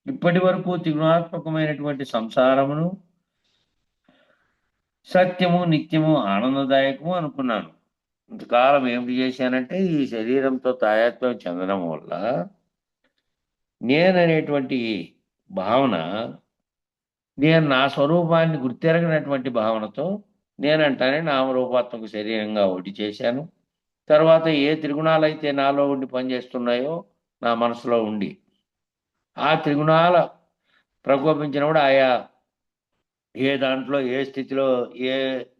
ఇప్పటి వరకు త్రిగుణాత్మకమైనటువంటి సంసారమును సత్యము, నిత్యము, ఆనందదాయకము అనుకున్నాను. ఇంతకాలం ఏమిటి చేశానంటే ఈ శరీరంతో తాయాత్మ్యం చెందడం వల్ల నేననేటువంటి భావన, నేను నా స్వరూపాన్ని గుర్తెరగినటువంటి భావనతో నేనంటానే నామరూపాత్మక శరీరంగా ఒకటి చేశాను. తర్వాత ఏ త్రిగుణాలైతే నాలో ఉండి పనిచేస్తున్నాయో నా మనసులో ఉండి, ఆ త్రిగుణాల ప్రకోపించినప్పుడు ఆయా ఏ దాంట్లో ఏ స్థితిలో ఏ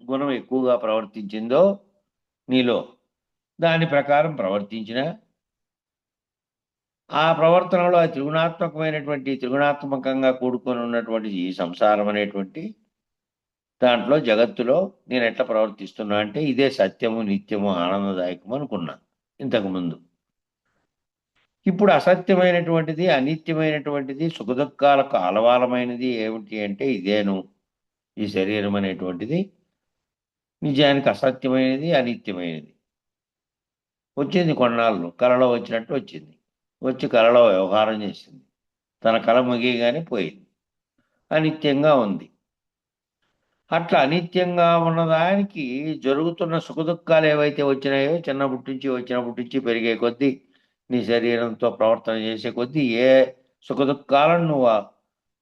గుణం ఎక్కువగా ప్రవర్తించిందో నీలో, దాని ప్రకారం ప్రవర్తించిన ఆ ప్రవర్తనలో ఆ త్రిగుణాత్మకంగా కూడుకొని ఉన్నటువంటి ఈ సంసారం అనేటువంటి దాంట్లో జగత్తులో నేను ఎట్లా ప్రవర్తిస్తున్నా అంటే ఇదే సత్యము, నిత్యము, ఆనందదాయకము అనుకున్నా ఇంతకుముందు. ఇప్పుడు అసత్యమైనటువంటిది, అనిత్యమైనటువంటిది, సుఖదుఖాలకు ఆలవాలమైనది ఏమిటి అంటే ఇదేను. ఈ శరీరం అనేటువంటిది నిజానికి అసత్యమైనది, అనిత్యమైనది. వచ్చింది కొన్నాళ్ళు, కలలో వచ్చినట్టు వచ్చింది. వచ్చి కలలో వ్యవహారం చేసింది. తన కల ముగియగానే పోయింది. అనిత్యంగా ఉంది. అట్లా అనిత్యంగా ఉన్నదానికి జరుగుతున్న సుఖదుఖాలు ఏవైతే వచ్చినాయో వచ్చినప్పటి నుంచి పెరిగే కొద్దీ నీ శరీరంతో ప్రవర్తన చేసే కొద్దీ ఏ సుఖదుఖాలను నువ్వు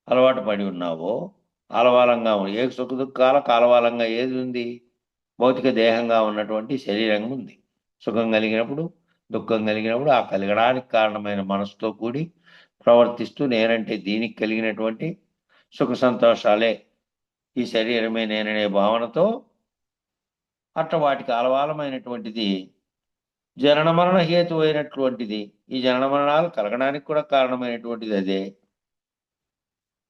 అలవాటు పడి ఉన్నావో ఆలవాలంగా ఏ సుఖదుఖాలకు ఆలవాలంగా ఏది ఉంది? భౌతిక దేహంగా ఉన్నటువంటి శరీరం ఉంది. సుఖం కలిగినప్పుడు, దుఃఖం కలిగినప్పుడు ఆ కలగడానికి కారణమైన మనసుతో కూడి ప్రవర్తిస్తూ నేనంటే దీనికి కలిగినటువంటి సుఖ సంతోషాలే ఈ శరీరమే నేననే భావనతో అట్లా వాటికి ఆలవాలమైనటువంటిది జనన మరణ హేతు అయినటువంటిది. ఈ జనన మరణాలు కలగడానికి కూడా కారణమైనటువంటిది అదే.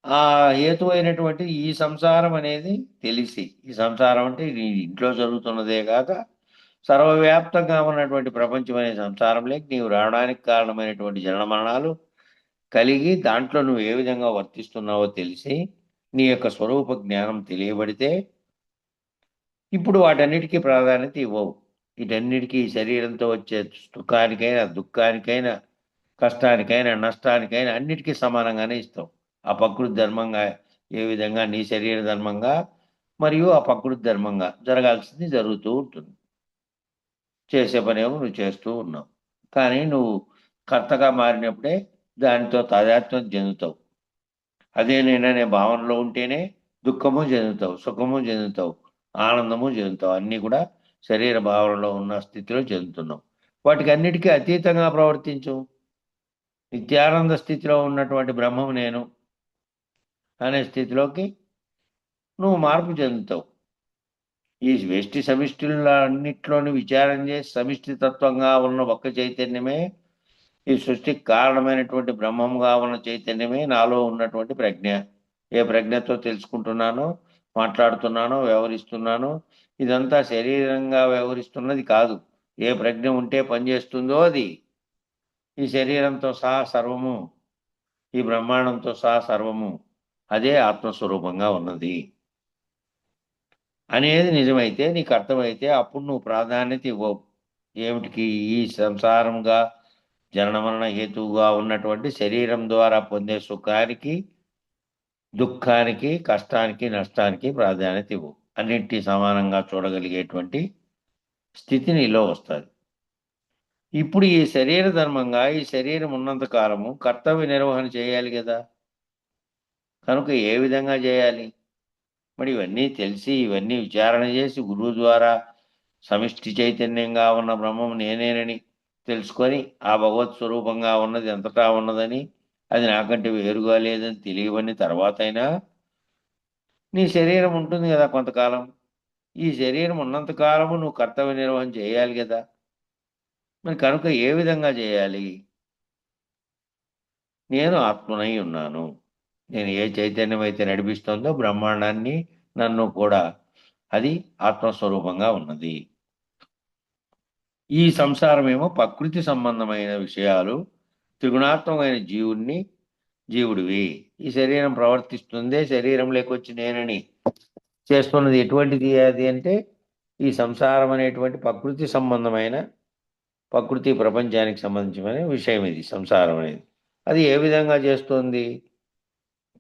ఆ హేతు అయినటువంటి ఈ సంసారం అనేది తెలిసి, ఈ సంసారం అంటే నీ ఇంట్లో జరుగుతున్నదే కాక సర్వవ్యాప్తంగా ఉన్నటువంటి ప్రపంచం అనే సంసారంలోకి నీవు రావడానికి కారణమైనటువంటి జనన మరణాలు కలిగి దాంట్లో నువ్వు ఏ విధంగా వర్తిస్తున్నావో తెలిసి నీ యొక్క స్వరూప జ్ఞానం తెలియబడితే ఇప్పుడు వాటన్నిటికీ ప్రాధాన్యత ఇవ్వవు. వీటన్నిటికీ శరీరంతో వచ్చే సుఖానికైనా, దుఃఖానికైనా, కష్టానికైనా, నష్టానికైనా అన్నిటికీ సమానంగానే ఇస్తావు. ఆ ప్రకృతి ధర్మంగా ఏ విధంగా నీ శరీర ధర్మంగా మరియు ఆ ప్రకృతి ధర్మంగా జరగాల్సింది జరుగుతూ ఉంటుంది. చేసే పనేమో నువ్వు చేస్తూ ఉన్నావు. కానీ నువ్వు కర్తగా మారినప్పుడే దానితో తాదాత్మ్యం చెందుతావు. అదే నేననే భావనలో ఉంటేనే దుఃఖము చెందుతావు, సుఖము చెందుతావు, ఆనందము చెందుతావు. అన్నీ కూడా శరీర భావనలో ఉన్న స్థితిలో చెందుతున్నావు. వాటికి అన్నిటికీ అతీతంగా ప్రవర్తించు. నిత్యానంద స్థితిలో ఉన్నటువంటి బ్రహ్మము నేను అనే స్థితిలోకి నువ్వు మార్పు చెందుతావు. ఈ వ్యష్టి సమిష్టిలో అన్నిట్లోని విచారం చేసి సమిష్టి తత్వంగా ఉన్న ఒక్క చైతన్యమే, ఈ సృష్టికి కారణమైనటువంటి బ్రహ్మంగా ఉన్న చైతన్యమే నాలో ఉన్నటువంటి ప్రజ్ఞ. ఏ ప్రజ్ఞతో తెలుసుకుంటున్నానో, మాట్లాడుతున్నానో, వ్యవహరిస్తున్నానో ఇదంతా శరీరంగా వ్యవహరిస్తున్నది కాదు. ఏ ప్రజ్ఞ ఉంటే పనిచేస్తుందో అది ఈ శరీరంతో సహా సర్వము, ఈ బ్రహ్మాండంతో సహా సర్వము అదే ఆత్మస్వరూపంగా ఉన్నది అనేది నిజమైతే, నీకు అర్థమైతే అప్పుడు నువ్వు ప్రాధాన్యత ఇవ్వవు. ఏమిటికి? ఈ సంసారంగా జనన మరణ హేతువుగా ఉన్నటువంటి శరీరం ద్వారా పొందే సుఖానికి, దుఃఖానికి, కష్టానికి, నష్టానికి ప్రాధాన్యత ఇవ్వు. అన్నింటినీ సమానంగా చూడగలిగేటువంటి స్థితి నీలో వస్తుంది. ఇప్పుడు ఈ శరీర ధర్మంగా ఈ శరీరం ఉన్నంత కాలము కర్తవ్య నిర్వహణ చేయాలి కదా. కనుక ఏ విధంగా చేయాలి? మరి ఇవన్నీ తెలిసి ఇవన్నీ విచారణ చేసి గురువు ద్వారా సమిష్టి చైతన్యంగా ఉన్న బ్రహ్మం నేనేనని తెలుసుకొని ఆ భగవత్ స్వరూపంగా ఉన్నది ఎంతటా ఉన్నదని, అది నాకంటే వేరుగా లేదని తెలియవని తర్వాత అయినా నీ శరీరం ఉంటుంది కదా కొంతకాలం. ఈ శరీరం ఉన్నంత కాలము నువ్వు కర్తవ్య నిర్వహణ చేయాలి కదా. మరి కనుక ఏ విధంగా చేయాలి? నేను ఆత్మనై ఉన్నాను. నేను ఏ చైతన్యం అయితే నడిపిస్తుందో బ్రహ్మాండాన్ని, నన్ను కూడా అది ఆత్మస్వరూపంగా ఉన్నది. ఈ సంసారమేమో ప్రకృతి సంబంధమైన విషయాలు, త్రిగుణాత్మకమైన జీవుడివి. ఈ శరీరం ప్రవర్తిస్తుందే శరీరం లేకొచ్చి నేనని చేస్తున్నది ఎటువంటిది అది అంటే ఈ సంసారం అనేటువంటి ప్రకృతి సంబంధమైన, ప్రకృతి ప్రపంచానికి సంబంధించిన విషయం ఇది సంసారం అనేది. అది ఏ విధంగా చేస్తోంది?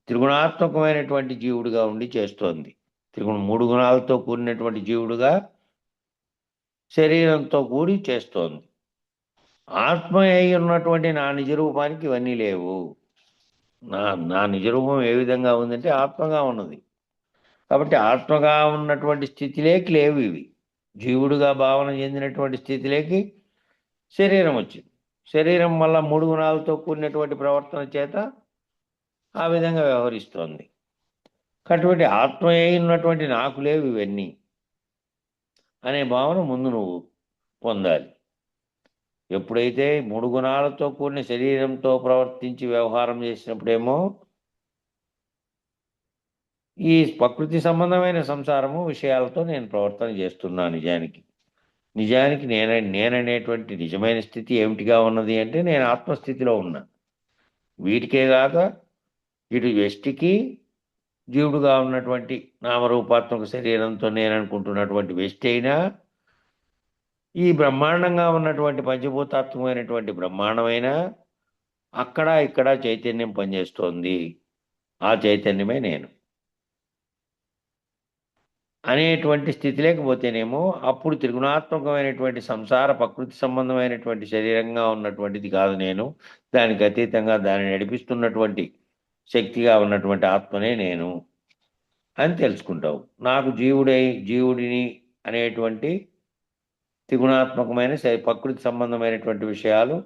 త్రిగుణాత్మకమైనటువంటి జీవుడిగా ఉండి చేస్తోంది. మూడు గుణాలతో కూడినటువంటి జీవుడుగా శరీరంతో కూడి చేస్తోంది. ఆత్మ అయి ఉన్నటువంటి నా నిజరూపానికి ఇవన్నీ లేవు. నా నా నిజరూపం ఏ విధంగా ఉందంటే ఆత్మగా ఉన్నది. కాబట్టి ఆత్మగా ఉన్నటువంటి స్థితిలోకి లేవు ఇవి. జీవుడుగా భావన చెందినటువంటి స్థితిలోకి శరీరం వచ్చింది. శరీరం వల్ల మూడు గుణాలతో కూడినటువంటి ప్రవర్తన చేత ఆ విధంగా వ్యవహరిస్తోంది. అటువంటి ఆత్మ అయి ఉన్నటువంటి నాకు లేవు ఇవన్నీ అనే భావన ముందు నువ్వు పొందాలి. ఎప్పుడైతే మూడు గుణాలతో కూడిన శరీరంతో ప్రవర్తించి వ్యవహారం చేసినప్పుడేమో ఈ ప్రకృతి సంబంధమైన సంసారము విషయాలతో నేను ప్రవర్తన చేస్తున్నా. నిజానికి నేననేటువంటి నిజమైన స్థితి ఏమిటిగా ఉన్నది అంటే నేను ఆత్మస్థితిలో ఉన్నా. వీటికే కాక ఇటు వ్యష్టికి జీవుడుగా ఉన్నటువంటి నామరూపాత్మక శరీరంతో నేను అనుకుంటున్నటువంటి వ్యష్టి అయినా, ఈ బ్రహ్మాండంగా ఉన్నటువంటి పంచభూతాత్మకమైనటువంటి బ్రహ్మాండమైనా అక్కడ ఇక్కడ చైతన్యం పనిచేస్తోంది. ఆ చైతన్యమే నేను అనేటువంటి స్థితి లేకపోతేనేమో అప్పుడు త్రిగుణాత్మకమైనటువంటి సంసార ప్రకృతి సంబంధమైనటువంటి శరీరంగా ఉన్నటువంటిది కాదు నేను. దానికి అతీతంగా దాన్ని నడిపిస్తున్నటువంటి శక్తిగా ఉన్నటువంటి ఆత్మనే నేను అని తెలుసుకుంటావు. నాకు జీవుడిని అనేటువంటి త్రిగుణాత్మకమైన ప్రకృతి సంబంధమైనటువంటి విషయాలు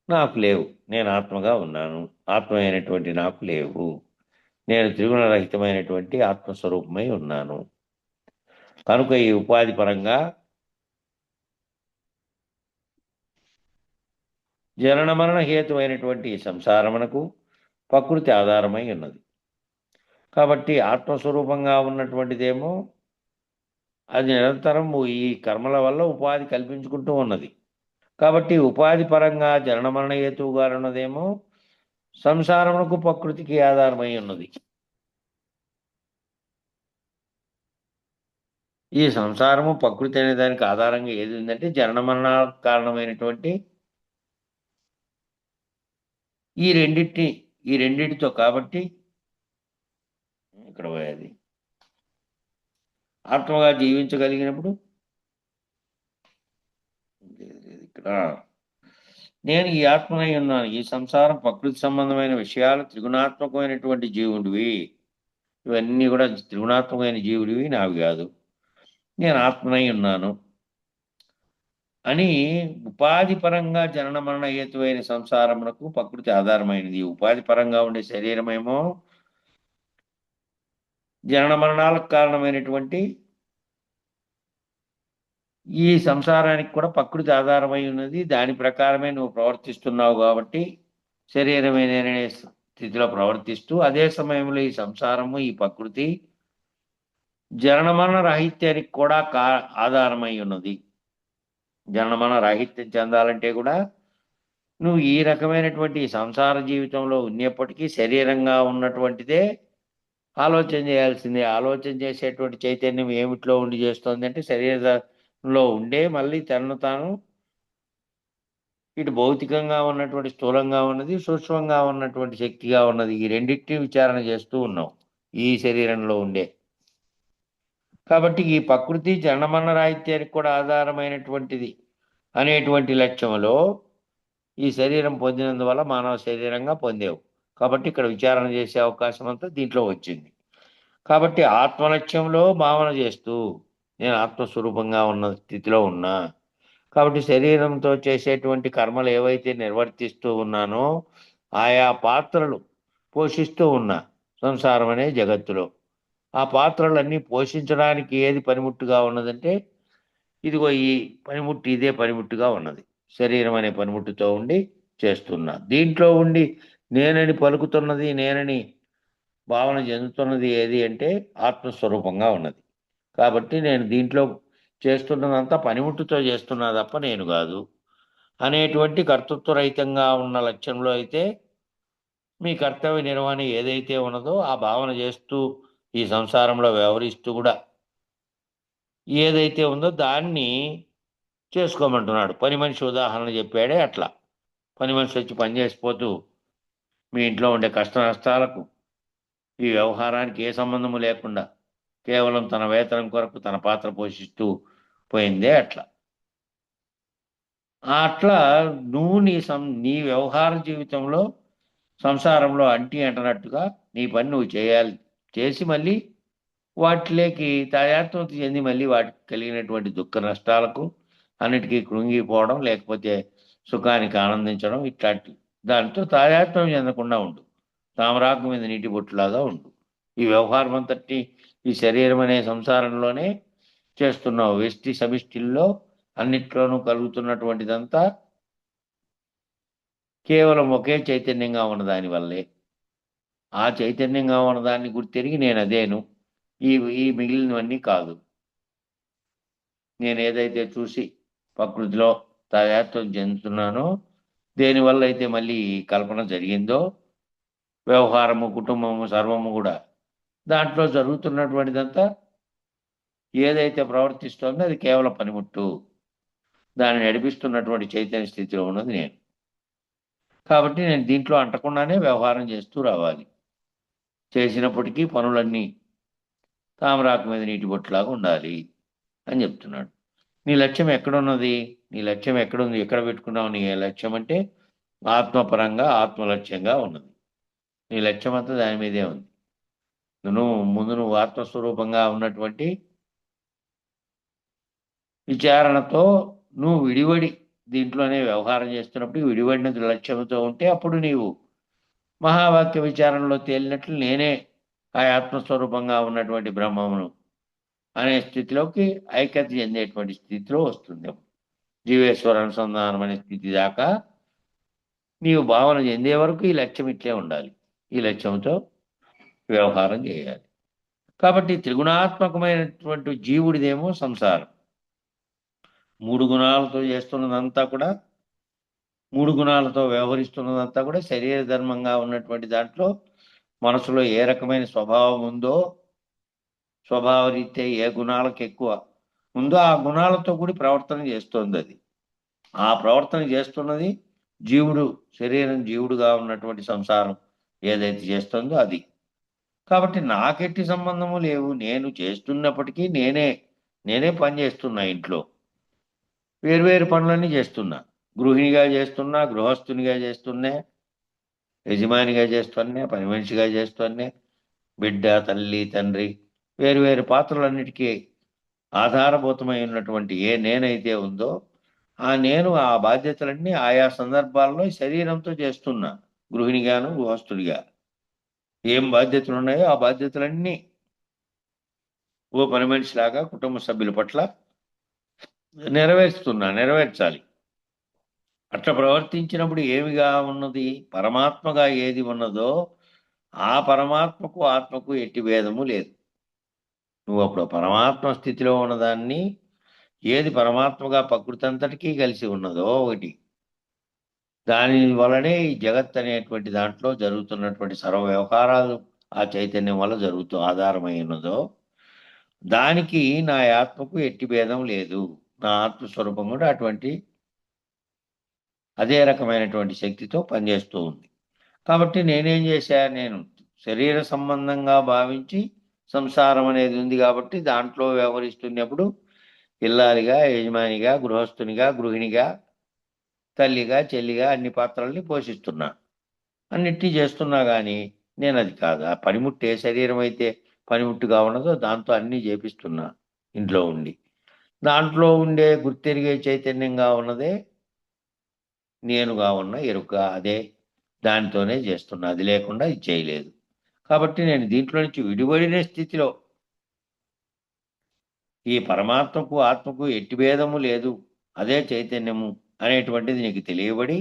నాకు లేవు. నేను ఆత్మగా ఉన్నాను. ఆత్మ అయినటువంటి నాకు లేవు. నేను త్రిగుణరహితమైనటువంటి ఆత్మస్వరూపమై ఉన్నాను. కనుక ఈ ఉపాధి పరంగా జనన మరణ హేతువైనటువంటి సంసారమునకు ప్రకృతి ఆధారమై ఉన్నది. కాబట్టి ఆత్మస్వరూపంగా ఉన్నటువంటిదేమో అది నిరంతరం ఈ కర్మల వల్ల ఉపాధి కల్పించుకుంటూ ఉన్నది. కాబట్టి ఉపాధి పరంగా జనన మరణ హేతువుగా ఉన్నదేమో సంసారమునకు ప్రకృతికి ఆధారమై ఉన్నది. ఈ సంసారము ప్రకృతి అనే దానికి ఆధారంగా ఏది ఉందంటే జనన మరణాలకు కారణమైనటువంటి ఈ రెండింటితో. కాబట్టి ఇక్కడ పోయేది ఆత్మగా జీవించగలిగినప్పుడు ఇక్కడ నేను ఈ ఆత్మనై ఉన్నాను. ఈ సంసారం ప్రకృతి సంబంధమైన విషయాలు త్రిగుణాత్మకమైనటువంటి జీవుడివి. ఇవన్నీ కూడా త్రిగుణాత్మకమైన జీవుడివి, నావి కాదు. నేను ఆత్మనై ఉన్నాను అని ఉపాధి పరంగా జనన మరణ హేతువైన సంసారమునకు ప్రకృతి ఆధారమైనది. ఉపాధి పరంగా ఉండే శరీరమేమో జనన మరణాలకు కారణమైనటువంటి ఈ సంసారానికి కూడా ప్రకృతి ఆధారమై ఉన్నది. దాని ప్రకారమే నువ్వు ప్రవర్తిస్తున్నావు. కాబట్టి శరీరమే స్థితిలో ప్రవర్తిస్తూ అదే సమయంలో ఈ సంసారము ఈ ప్రకృతి జనన మరణ రాహిత్యానికి కూడా ఆధారమై ఉన్నది. జనన మరణ రాహిత్యం చెందాలంటే కూడా నువ్వు ఈ రకమైనటువంటి సంసార జీవితంలో ఉన్నప్పటికీ శరీరంగా ఉన్నటువంటిదే ఆలోచన చేయాల్సిందే. ఆలోచన చేసేటువంటి చైతన్యం ఏమిట్లో ఉండి చేస్తోంది అంటే శరీరంలో ఉండే మళ్ళీ తనను తాను ఇటు భౌతికంగా ఉన్నటువంటి స్థూలంగా ఉన్నది, సూక్ష్మంగా ఉన్నటువంటి శక్తిగా ఉన్నది. ఈ రెండింటిని విచారణ చేస్తూ ఉన్నాం ఈ శరీరంలో ఉండే. కాబట్టి ఈ ప్రకృతి జనమన రాహిత్యానికి కూడా ఆధారమైనటువంటిది అనేటువంటి లక్ష్యంలో ఈ శరీరం పొందినందువల్ల మానవ శరీరంగా పొందేవు. కాబట్టి ఇక్కడ విచారణ చేసే అవకాశం అంతా దీంట్లో వచ్చింది. కాబట్టి ఆత్మలక్ష్యంలో భావన చేస్తూ నేను ఆత్మస్వరూపంగా ఉన్న స్థితిలో ఉన్నా. కాబట్టి శరీరంతో చేసేటువంటి కర్మలు ఏవైతే నిర్వర్తిస్తూ ఉన్నానో ఆయా పాత్రలు పోషిస్తూ ఉన్నా సంసారం అనే జగత్తులో. ఆ పాత్రలన్నీ పోషించడానికి ఏది పనిముట్టుగా ఉన్నదంటే ఇదిగో ఈ పనిముట్టు ఇదే పనిముట్టుగా ఉన్నది. శరీరం అనే పనిముట్టుతో ఉండి చేస్తున్నా. దీంట్లో ఉండి నేనని పలుకుతున్నది, నేనని భావన చెందుతున్నది ఏది అంటే ఆత్మస్వరూపంగా ఉన్నది. కాబట్టి నేను దీంట్లో చేస్తున్నదంతా పనిముట్టుతో చేస్తున్నా తప్ప నేను కాదు అనేటువంటి కర్తృత్వరహితంగా ఉన్న లక్ష్యంలో అయితే మీ కర్తవ్య నిర్వహణ ఏదైతే ఉన్నదో ఆ భావన చేస్తూ ఈ సంసారంలో వ్యవహరిస్తూ కూడా ఏదైతే ఉందో దాన్ని చేసుకోమంటున్నాడు. పని మనిషి ఉదాహరణ చెప్పాడే అట్లా. పని మనిషి వచ్చి పని చేసిపోతూ మీ ఇంట్లో ఉండే కష్ట నష్టాలకు ఈ వ్యవహారానికి ఏ సంబంధము లేకుండా కేవలం తన వేతనం కొరకు తన పాత్ర పోషిస్తూ పోయిందే అట్లా. అట్లా నువ్వు నీ వ్యవహార జీవితంలో సంసారంలో అంటి అంటనట్టుగా నీ పని నువ్వు చేయాలి. చేసి మళ్ళీ వాటిలోకి తాదాత్మ్యత చెంది మళ్ళీ వాటికి కలిగినటువంటి దుఃఖ నష్టాలకు అన్నిటికీ కృంగిపోవడం, లేకపోతే సుఖానికి ఆనందించడం, ఇట్లాంటి దాంతో తాదాత్మ్యం చెందకుండా ఉండు. తామరాకు మీద నీటి బొట్టులాగా ఉండు. ఈ వ్యవహారం అంతటి ఈ శరీరం అనే సంసారంలోనే చేస్తున్నావు. వ్యష్టి సమిష్టిల్లో అన్నిట్లోనూ కలుగుతున్నటువంటిదంతా కేవలం ఒకే చైతన్యంగా ఉన్న దానివల్లే. ఆ చైతన్యంగా ఉన్నదాన్ని గుర్తెరిగి నేను అదేను, ఈ ఈ మిగిలినవన్నీ కాదు. నేను ఏదైతే చూసి ప్రకృతిలో తాదాత్మ్యం చెందుతున్నానో, దేనివల్ల అయితే మళ్ళీ ఈ కల్పన జరిగిందో, వ్యవహారము, కుటుంబము సర్వము కూడా దాంట్లో జరుగుతున్నటువంటిదంతా ఏదైతే ప్రవర్తిస్తోందో అది కేవలం పనిముట్టు. దాన్ని నడిపిస్తున్నటువంటి చైతన్య స్థితిలో ఉన్నది నేను. కాబట్టి నేను దీంట్లో అంటకుండానే వ్యవహారం చేస్తూ రావాలి. చేసినప్పటికీ పనులన్నీ తామరాకు మీద నీటి బొట్టులాగా ఉండాలి అని చెప్తున్నాడు. నీ లక్ష్యం ఎక్కడున్నది? నీ లక్ష్యం ఎక్కడుంది? ఎక్కడ పెట్టుకున్నావు నీ లక్ష్యం అంటే ఆత్మపరంగా ఆత్మలక్ష్యంగా ఉన్నది. నీ లక్ష్యం అంతా దాని మీదే ఉంది. నువ్వు ఆత్మస్వరూపంగా ఉన్నటువంటి విచారణతో నువ్వు విడివడి దీంట్లోనే వ్యవహారం చేస్తున్నప్పుడు విడివడిన లక్ష్యంతో ఉంటే అప్పుడు నీవు మహావాక్య విచారణలో తేలినట్లు నేనే ఆ ఆత్మస్వరూపంగా ఉన్నటువంటి బ్రహ్మమును అనే స్థితిలోకి ఐక్యత చెందేటువంటి స్థితిలో వస్తుంది. జీవేశ్వర అనుసంధానం అనే స్థితి దాకా నీవు భావన చెందే వరకు ఈ లక్ష్యం ఇట్లే ఉండాలి. ఈ లక్ష్యంతో వ్యవహారం చేయాలి. కాబట్టి త్రిగుణాత్మకమైనటువంటి జీవుడిదేమో సంసారం. 3 గుణాలతో చేస్తున్నదంతా కూడా, 3 గుణాలతో వ్యవహరిస్తున్నదంతా కూడా శరీర ధర్మంగా ఉన్నటువంటి దాంట్లో మనసులో ఏ రకమైన స్వభావం ఉందో, స్వభావరీత్యా ఏ గుణాలకు ఎక్కువ ఉందో ఆ గుణాలతో కూడి ప్రవర్తన చేస్తోంది అది. ఆ ప్రవర్తన చేస్తున్నది జీవుడు, శరీరం జీవుడుగా ఉన్నటువంటి సంసారం ఏదైతే చేస్తుందో అది. కాబట్టి నాకెట్టి సంబంధము లేవు. నేను చేస్తున్నప్పటికీ నేనే పని చేస్తున్నా ఇంట్లో. వేరువేరు పనులన్నీ చేస్తున్నా. గృహిణిగా చేస్తున్నా, గృహస్థునిగా చేస్తున్నా, యజమానిగా చేస్తున్నా, పని మనిషిగా చేస్తున్నా, బిడ్డ, తల్లి, తండ్రి, వేరువేరు పాత్రలన్నిటికీ ఆధారభూతమై ఉన్నటువంటి ఏ నేనైతే ఉందో ఆ నేను ఆ బాధ్యతలన్నీ ఆయా సందర్భాల్లో శరీరంతో చేస్తున్నా. గృహిణిగాను, గృహస్థుడిగా ఏం బాధ్యతలు ఉన్నాయో ఆ బాధ్యతలన్నీ ఓ పని మనిషిలాగా కుటుంబ సభ్యుల పట్ల నెరవేర్చాలి. అట్లా ప్రవర్తించినప్పుడు ఏమిగా ఉన్నది? పరమాత్మగా ఏది ఉన్నదో ఆ పరమాత్మకు ఆత్మకు ఎట్టి భేదము లేదు. నువ్వు అప్పుడు పరమాత్మ స్థితిలో ఉన్నదాన్ని ఏది పరమాత్మగా ప్రకృతి అంతటికీ కలిసి ఉన్నదో ఒకటి, దాని వలనే ఈ జగత్ అనేటువంటి దాంట్లో జరుగుతున్నటువంటి సర్వ వ్యవహారాలు ఆ చైతన్యం వల్ల ఆధారమై ఉన్నదో దానికి నా ఆత్మకు ఎట్టి భేదం లేదు. నా ఆత్మస్వరూపం కూడా అటువంటి అదే రకమైనటువంటి శక్తితో పనిచేస్తూ ఉంది. కాబట్టి నేనేం చేశా, నేను శరీర సంబంధంగా భావించి సంసారం అనేది ఉంది కాబట్టి దాంట్లో వ్యవహరిస్తున్నప్పుడు ఇల్లాలిగా, యజమానిగా, గృహస్థునిగా, గృహిణిగా, తల్లిగా, చెల్లిగా అన్ని పాత్రల్ని పోషిస్తున్నా. అన్నిటినీ చేస్తున్నా గానీ నేనది కాదు. ఆ పనిముట్టు ఏ శరీరం అయితే పనిముట్టుగా ఉన్నదో దాంతో అన్నీ చేపిస్తున్నా ఇంట్లో ఉండి. దాంట్లో ఉండే గుర్తెరిగే చైతన్యంగా ఉన్నదే నేనుగా ఉన్న ఎరుక అదే. దానితోనే చేస్తున్నా. అది లేకుండా ఇది చేయలేదు. కాబట్టి నేను దీంట్లో నుంచి విడివడిన స్థితిలో ఈ పరమాత్మకు, ఆత్మకు ఎట్టి భేదము లేదు. అదే చైతన్యము అనేటువంటిది నీకు తెలియబడి,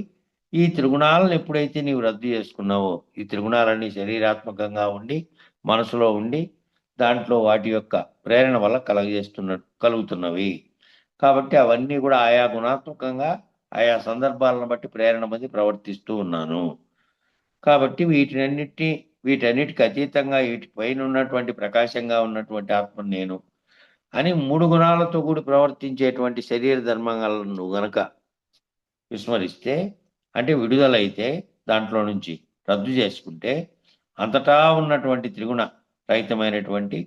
ఈ త్రిగుణాలను ఎప్పుడైతే నీవు రద్దు చేసుకున్నావో, ఈ త్రిగుణాలన్నీ శరీరాత్మకంగా ఉండి, మనసులో ఉండి, దాంట్లో వాటి యొక్క ప్రేరణ వల్ల కలుగుతున్నవి. కాబట్టి అవన్నీ కూడా ఆయా గుణాత్మకంగా, ఆయా సందర్భాలను బట్టి ప్రేరణ పొంది ప్రవర్తిస్తూ ఉన్నాను. కాబట్టి వీటన్నిటికి అతీతంగా వీటి పైన ఉన్నటువంటి ప్రకాశంగా ఉన్నటువంటి ఆత్మను నేను అని 3 గుణాలతో కూడి ప్రవర్తించేటువంటి శరీర ధర్మాలను నువ్వు గనక విస్మరిస్తే, అంటే విడుదలైతే దాంట్లో నుంచి రద్దు చేసుకుంటే, అంతటా ఉన్నటువంటి త్రిగుణ రహితమైనటువంటి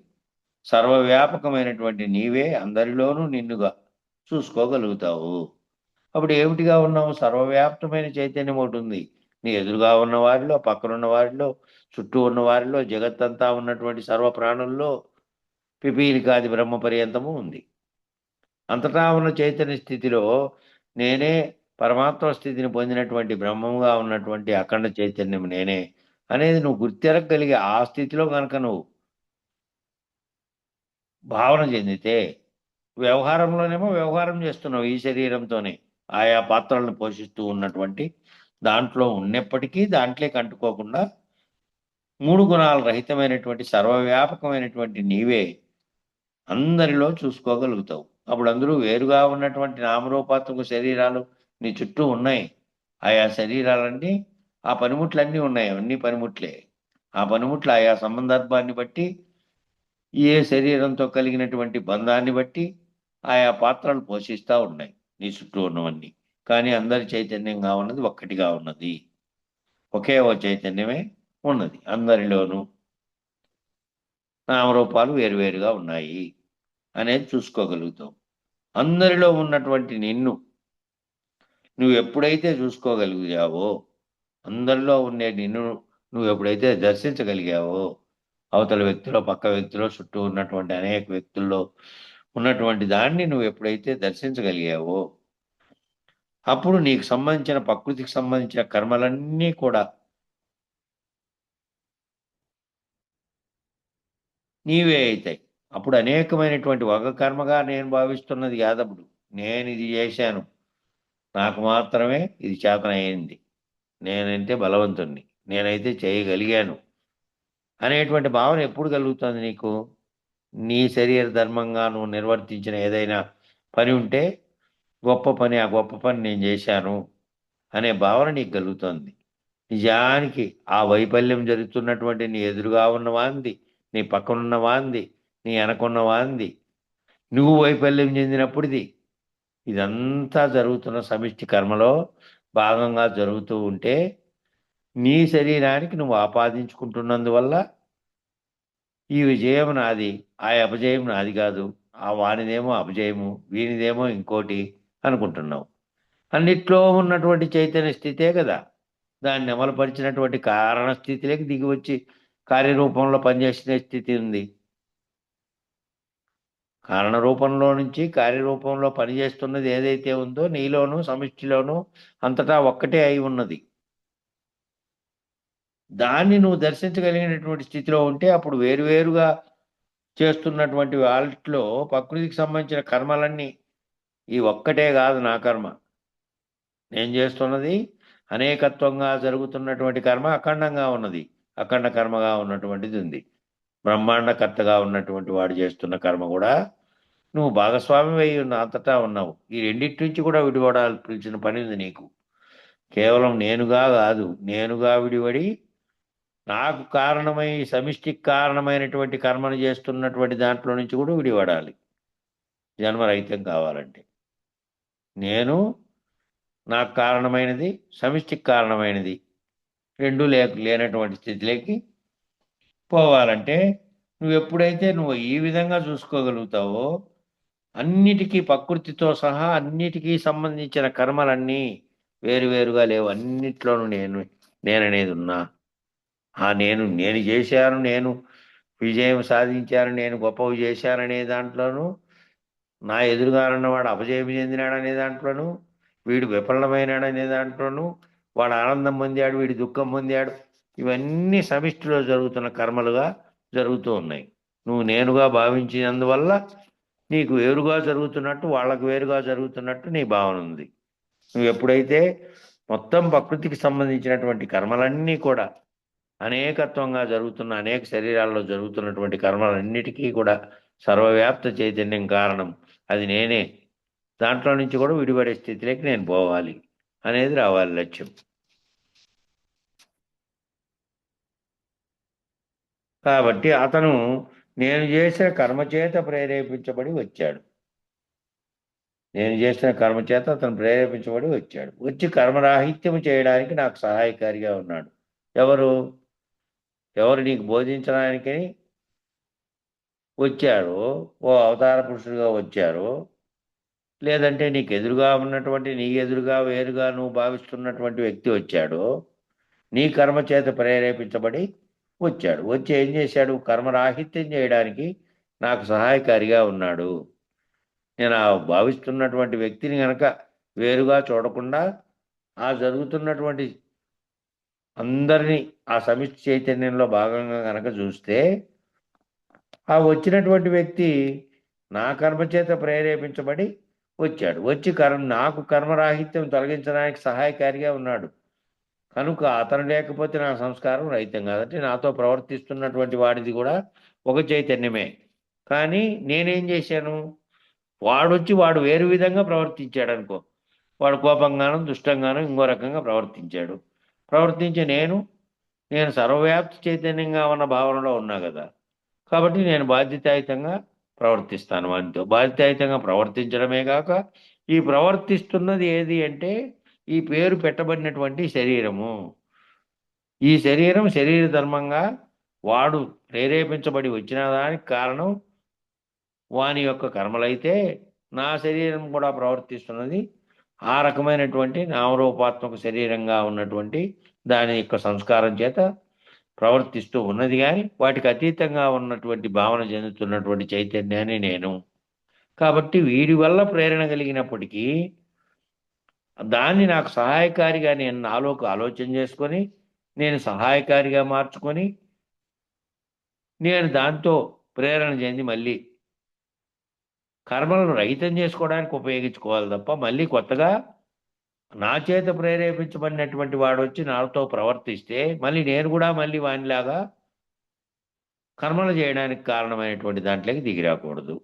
సర్వవ్యాపకమైనటువంటి నీవే అందరిలోనూ నిన్నుగా చూసుకోగలుగుతావు. అప్పుడు ఏమిటిగా ఉన్నావు? సర్వవ్యాప్తమైన చైతన్యం ఒకటుంది. నీ ఎదురుగా ఉన్న వారిలో, పక్కనున్న వారిలో, చుట్టూ ఉన్న వారిలో, జగత్తంతా ఉన్నటువంటి సర్వ ప్రాణుల్లో పిపీలికాది బ్రహ్మ పర్యంతము ఉంది. అంతటా ఉన్న చైతన్య స్థితిలో నేనే పరమాత్మ స్థితిని పొందినటువంటి బ్రహ్మముగా ఉన్నటువంటి అఖండ చైతన్యం నేనే అనేది నువ్వు గుర్తెరగలిగే ఆ స్థితిలో గనక నువ్వు భావన చెందితే, వ్యవహారంలోనేమో వ్యవహారం చేస్తున్నావు ఈ శరీరంతోనే. ఆయా పాత్రలను పోషిస్తూ ఉన్నటువంటి దాంట్లో ఉన్నప్పటికీ దాంట్లోకి అంటుకోకుండా 3 గుణాల రహితమైనటువంటి సర్వవ్యాపకమైనటువంటి నీవే అందరిలో చూసుకోగలుగుతావు. అప్పుడు అందరూ వేరుగా ఉన్నటువంటి నామరూపాత్మక శరీరాలు నీ చుట్టూ ఉన్నాయి. ఆయా శరీరాలన్నీ ఆ పనిముట్లన్నీ ఉన్నాయి. అవన్నీ పనిముట్లే. ఆ పనిముట్లు ఆయా సందర్భాన్ని బట్టి, ఏ శరీరంతో కలిగినటువంటి బంధాన్ని బట్టి ఆయా పాత్రలు పోషిస్తా ఉన్నాయి నీ చుట్టూ ఉన్నవన్నీ. కానీ అందరి చైతన్యంగా ఉన్నది ఒక్కటిగా ఉన్నది. ఒకే ఓ చైతన్యమే ఉన్నది అందరిలోనూ. నామరూపాలు వేరువేరుగా ఉన్నాయి అనేది చూసుకోగలుగుతావు. అందరిలో ఉన్నటువంటి నిన్ను నువ్వు ఎప్పుడైతే చూసుకోగలిగావో, అందరిలో ఉండే నిన్ను నువ్వు ఎప్పుడైతే దర్శించగలిగావో, అవతల వ్యక్తిలో, పక్క వ్యక్తిలో, చుట్టూ ఉన్నటువంటి అనేక వ్యక్తుల్లో ఉన్నటువంటి దాన్ని నువ్వు ఎప్పుడైతే దర్శించగలిగావో, అప్పుడు నీకు సంబంధించిన ప్రకృతికి సంబంధించిన కర్మలన్నీ కూడా నీవే అయితాయి. అప్పుడు అనేకమైనటువంటి ఒక కర్మగా నేను భావిస్తున్నది కాదప్పుడు. నేను ఇది చేశాను. నాకు మాత్రమే ఇది చేతనయింది. నేనంటే బలవంతుణ్ణి. నేనైతే చేయగలిగాను. అనేటువంటి భావన ఎప్పుడు కలుగుతుంది నీకు? నీ శరీర ధర్మంగా నువ్వు నిర్వర్తించిన ఏదైనా పని ఉంటే, గొప్ప పని, ఆ గొప్ప పని నేను చేశాను అనే భావన నీకు కలుగుతోంది. నిజానికి ఆ వైఫల్యం జరుగుతున్నటువంటి నీ ఎదురుగా ఉన్న వాంది, నీ పక్కనున్న వాంది, నీ వెనకున్న వాంది, నువ్వు వైఫల్యం చెందినప్పుడిది. ఇదంతా జరుగుతున్న సమిష్టి కర్మలో భాగంగా జరుగుతూ ఉంటే, నీ శరీరానికి నువ్వు ఆపాదించుకుంటున్నందువల్ల ఈ విజయం నాది, ఆ అపజయం నాది కాదు. ఆ వానిదేమో అపజయము, వీనిదేమో ఇంకోటి అనుకుంటున్నావు. అన్నిట్లో ఉన్నటువంటి చైతన్య స్థితే కదా! దాన్ని అమలుపరిచినటువంటి కారణ స్థితిలోకి దిగివచ్చి కార్యరూపంలో పనిచేసిన స్థితి ఉంది. కారణ రూపంలో నుంచి కార్యరూపంలో పనిచేస్తున్నది ఏదైతే ఉందో నీలోనూ, సమిష్టిలోనూ అంతటా ఒక్కటే అయి ఉన్నది. దాన్ని నువ్వు దర్శించగలిగినటువంటి స్థితిలో ఉంటే అప్పుడు వేరువేరుగా చేస్తున్నటువంటి వాటిలో ప్రకృతికి సంబంధించిన కర్మలన్నీ ఈ ఒక్కటే కాదు నా కర్మ. నేను చేస్తున్నది అనేకత్వంగా జరుగుతున్నటువంటి కర్మ అఖండంగా ఉన్నది. అఖండ కర్మగా ఉన్నటువంటిది ఉంది. బ్రహ్మాండకర్తగా ఉన్నటువంటి వాడు చేస్తున్న కర్మ కూడా నువ్వు భాగస్వామి ఉన్న అంతటా ఉన్నావు. ఈ రెండింటి నుంచి కూడా విడిపడాల్సిన పని ఉంది నీకు. కేవలం నేనుగా కాదు, నేనుగా విడివడి నాకు కారణమై సమిష్టికి కారణమైనటువంటి కర్మను చేస్తున్నటువంటి దాంట్లో నుంచి కూడా విడిపడాలి జన్మరహితం కావాలంటే. నేను నాకు కారణమైనది, సమిష్టికి కారణమైనది, రెండూ లేనటువంటి స్థితిలోకి పోవాలంటే నువ్వు ఎప్పుడైతే నువ్వు ఈ విధంగా చూసుకోగలుగుతావో, అన్నిటికీ ప్రకృతితో సహా అన్నిటికీ సంబంధించిన కర్మలన్నీ వేరువేరుగా లేవు, అన్నిట్లోనూ నేననేది ఉన్నా. నేను నేను చేశాను, నేను విజయం సాధించాను, నేను గొప్పవి చేశాననే దాంట్లోనూ, నా ఎదురుగా ఉన్నవాడు అపజయం చెందినాడనే దాంట్లోనూ, వీడు విఫలమైనాడనే దాంట్లోనూ, వాడు ఆనందం పొందాడు, వీడు దుఃఖం పొందాడు, ఇవన్నీ సమిష్టిలో జరుగుతున్న కర్మలుగా జరుగుతూ ఉన్నాయి. నువ్వు నేనుగా భావించినందువల్ల నీకు వేరుగా జరుగుతున్నట్టు, వాళ్ళకు వేరుగా జరుగుతున్నట్టు నీ భావన ఉంది. నువ్వు ఎప్పుడైతే మొత్తం ప్రకృతికి సంబంధించినటువంటి కర్మలన్నీ కూడా అనేకత్వంగా జరుగుతున్న, అనేక శరీరాల్లో జరుగుతున్నటువంటి కర్మలన్నిటికీ కూడా సర్వవ్యాప్త చైతన్యం కారణం, అది నేనే, దాంట్లో నుంచి కూడా విడిపడే స్థితిలోకి నేను పోవాలి అనేది రావాలి లక్ష్యం. కాబట్టి అతను నేను చేసిన కర్మచేత ప్రేరేపించబడి వచ్చాడు. నేను చేసిన కర్మచేత అతను ప్రేరేపించబడి వచ్చాడు. వచ్చి కర్మరాహిత్యం చేయడానికి నాకు సహాయకారిగా ఉన్నాడు. ఎవరు ఎవరు నీకు బోధించడానికి వచ్చారో, ఓ అవతార పురుషుడుగా వచ్చారో, లేదంటే నీకు ఎదురుగా ఉన్నటువంటి, నీ ఎదురుగా వేరుగా నువ్వు భావిస్తున్నటువంటి వ్యక్తి వచ్చాడో, నీ కర్మ చేత ప్రేరేపించబడి వచ్చాడు. వచ్చి ఏం చేశాడు? కర్మరాహిత్యం చేయడానికి నాకు సహాయకారిగా ఉన్నాడు. నేను ఆ భావిస్తున్నటువంటి వ్యక్తిని గనక వేరుగా చూడకుండా, ఆ జరుగుతున్నటువంటి అందరినీ ఆ సమిష్టి చైతన్యంలో భాగంగా గనక చూస్తే, ఆ వచ్చినటువంటి వ్యక్తి నా కర్మచేత ప్రేరేపించబడి వచ్చాడు. వచ్చి నాకు కర్మరాహిత్యం తొలగించడానికి సహాయకారిగా ఉన్నాడు. కనుక అతను లేకపోతే నా సంస్కారం రహితం కాదంటే, నాతో ప్రవర్తిస్తున్నటువంటి వాడిది కూడా ఒక చైతన్యమే. కానీ నేనేం చేశాను? వాడు వేరు విధంగా ప్రవర్తించాడు అనుకో, వాడు కోపంగాను, దుష్టంగాను, ఇంకో రకంగా ప్రవర్తించాడు. ప్రవర్తించి నేను సర్వవ్యాప్తి చైతన్యంగా ఉన్న భావనలో ఉన్నా కదా, కాబట్టి నేను బాధ్యతాయుతంగా ప్రవర్తిస్తాను. వానితో బాధ్యతాయుతంగా ప్రవర్తించడమే కాక, ఈ ప్రవర్తిస్తున్నది ఏది అంటే, ఈ పేరు పెట్టబడినటువంటి శరీరము. ఈ శరీర ధర్మంగా వాడు ప్రేరేపించబడి వచ్చిన దానికి కారణం వాని యొక్క కర్మలైతే, నా శరీరం కూడా ప్రవర్తిస్తున్నది ఆ రకమైనటువంటి నామరూపాత్మక శరీరంగా ఉన్నటువంటి దాని యొక్క సంస్కారం చేత ప్రవర్తిస్తూ ఉన్నది. కానీ వాటికి అతీతంగా ఉన్నటువంటి భావన చెందుతున్నటువంటి చైతన్యాన్ని నేను. కాబట్టి వీడి వల్ల ప్రేరణ కలిగినప్పటికీ, దాన్ని నాకు సహాయకారిగా నేను నాలోకి ఆలోచన చేసుకొని, నేను సహాయకారిగా మార్చుకొని, నేను దాంతో ప్రేరణ చెంది మళ్ళీ కర్మలను రహితం చేసుకోవడానికి ఉపయోగించుకోవాలి తప్ప, మళ్ళీ కొత్తగా నా చేత ప్రేరేపించబడినటువంటి వాడు వచ్చి నాతో ప్రవర్తిస్తే, మళ్ళీ నేను కూడా మళ్ళీ వానిలాగా కర్మలు చేయడానికి కారణమైనటువంటి దాంట్లోకి దిగిరాకూడదు.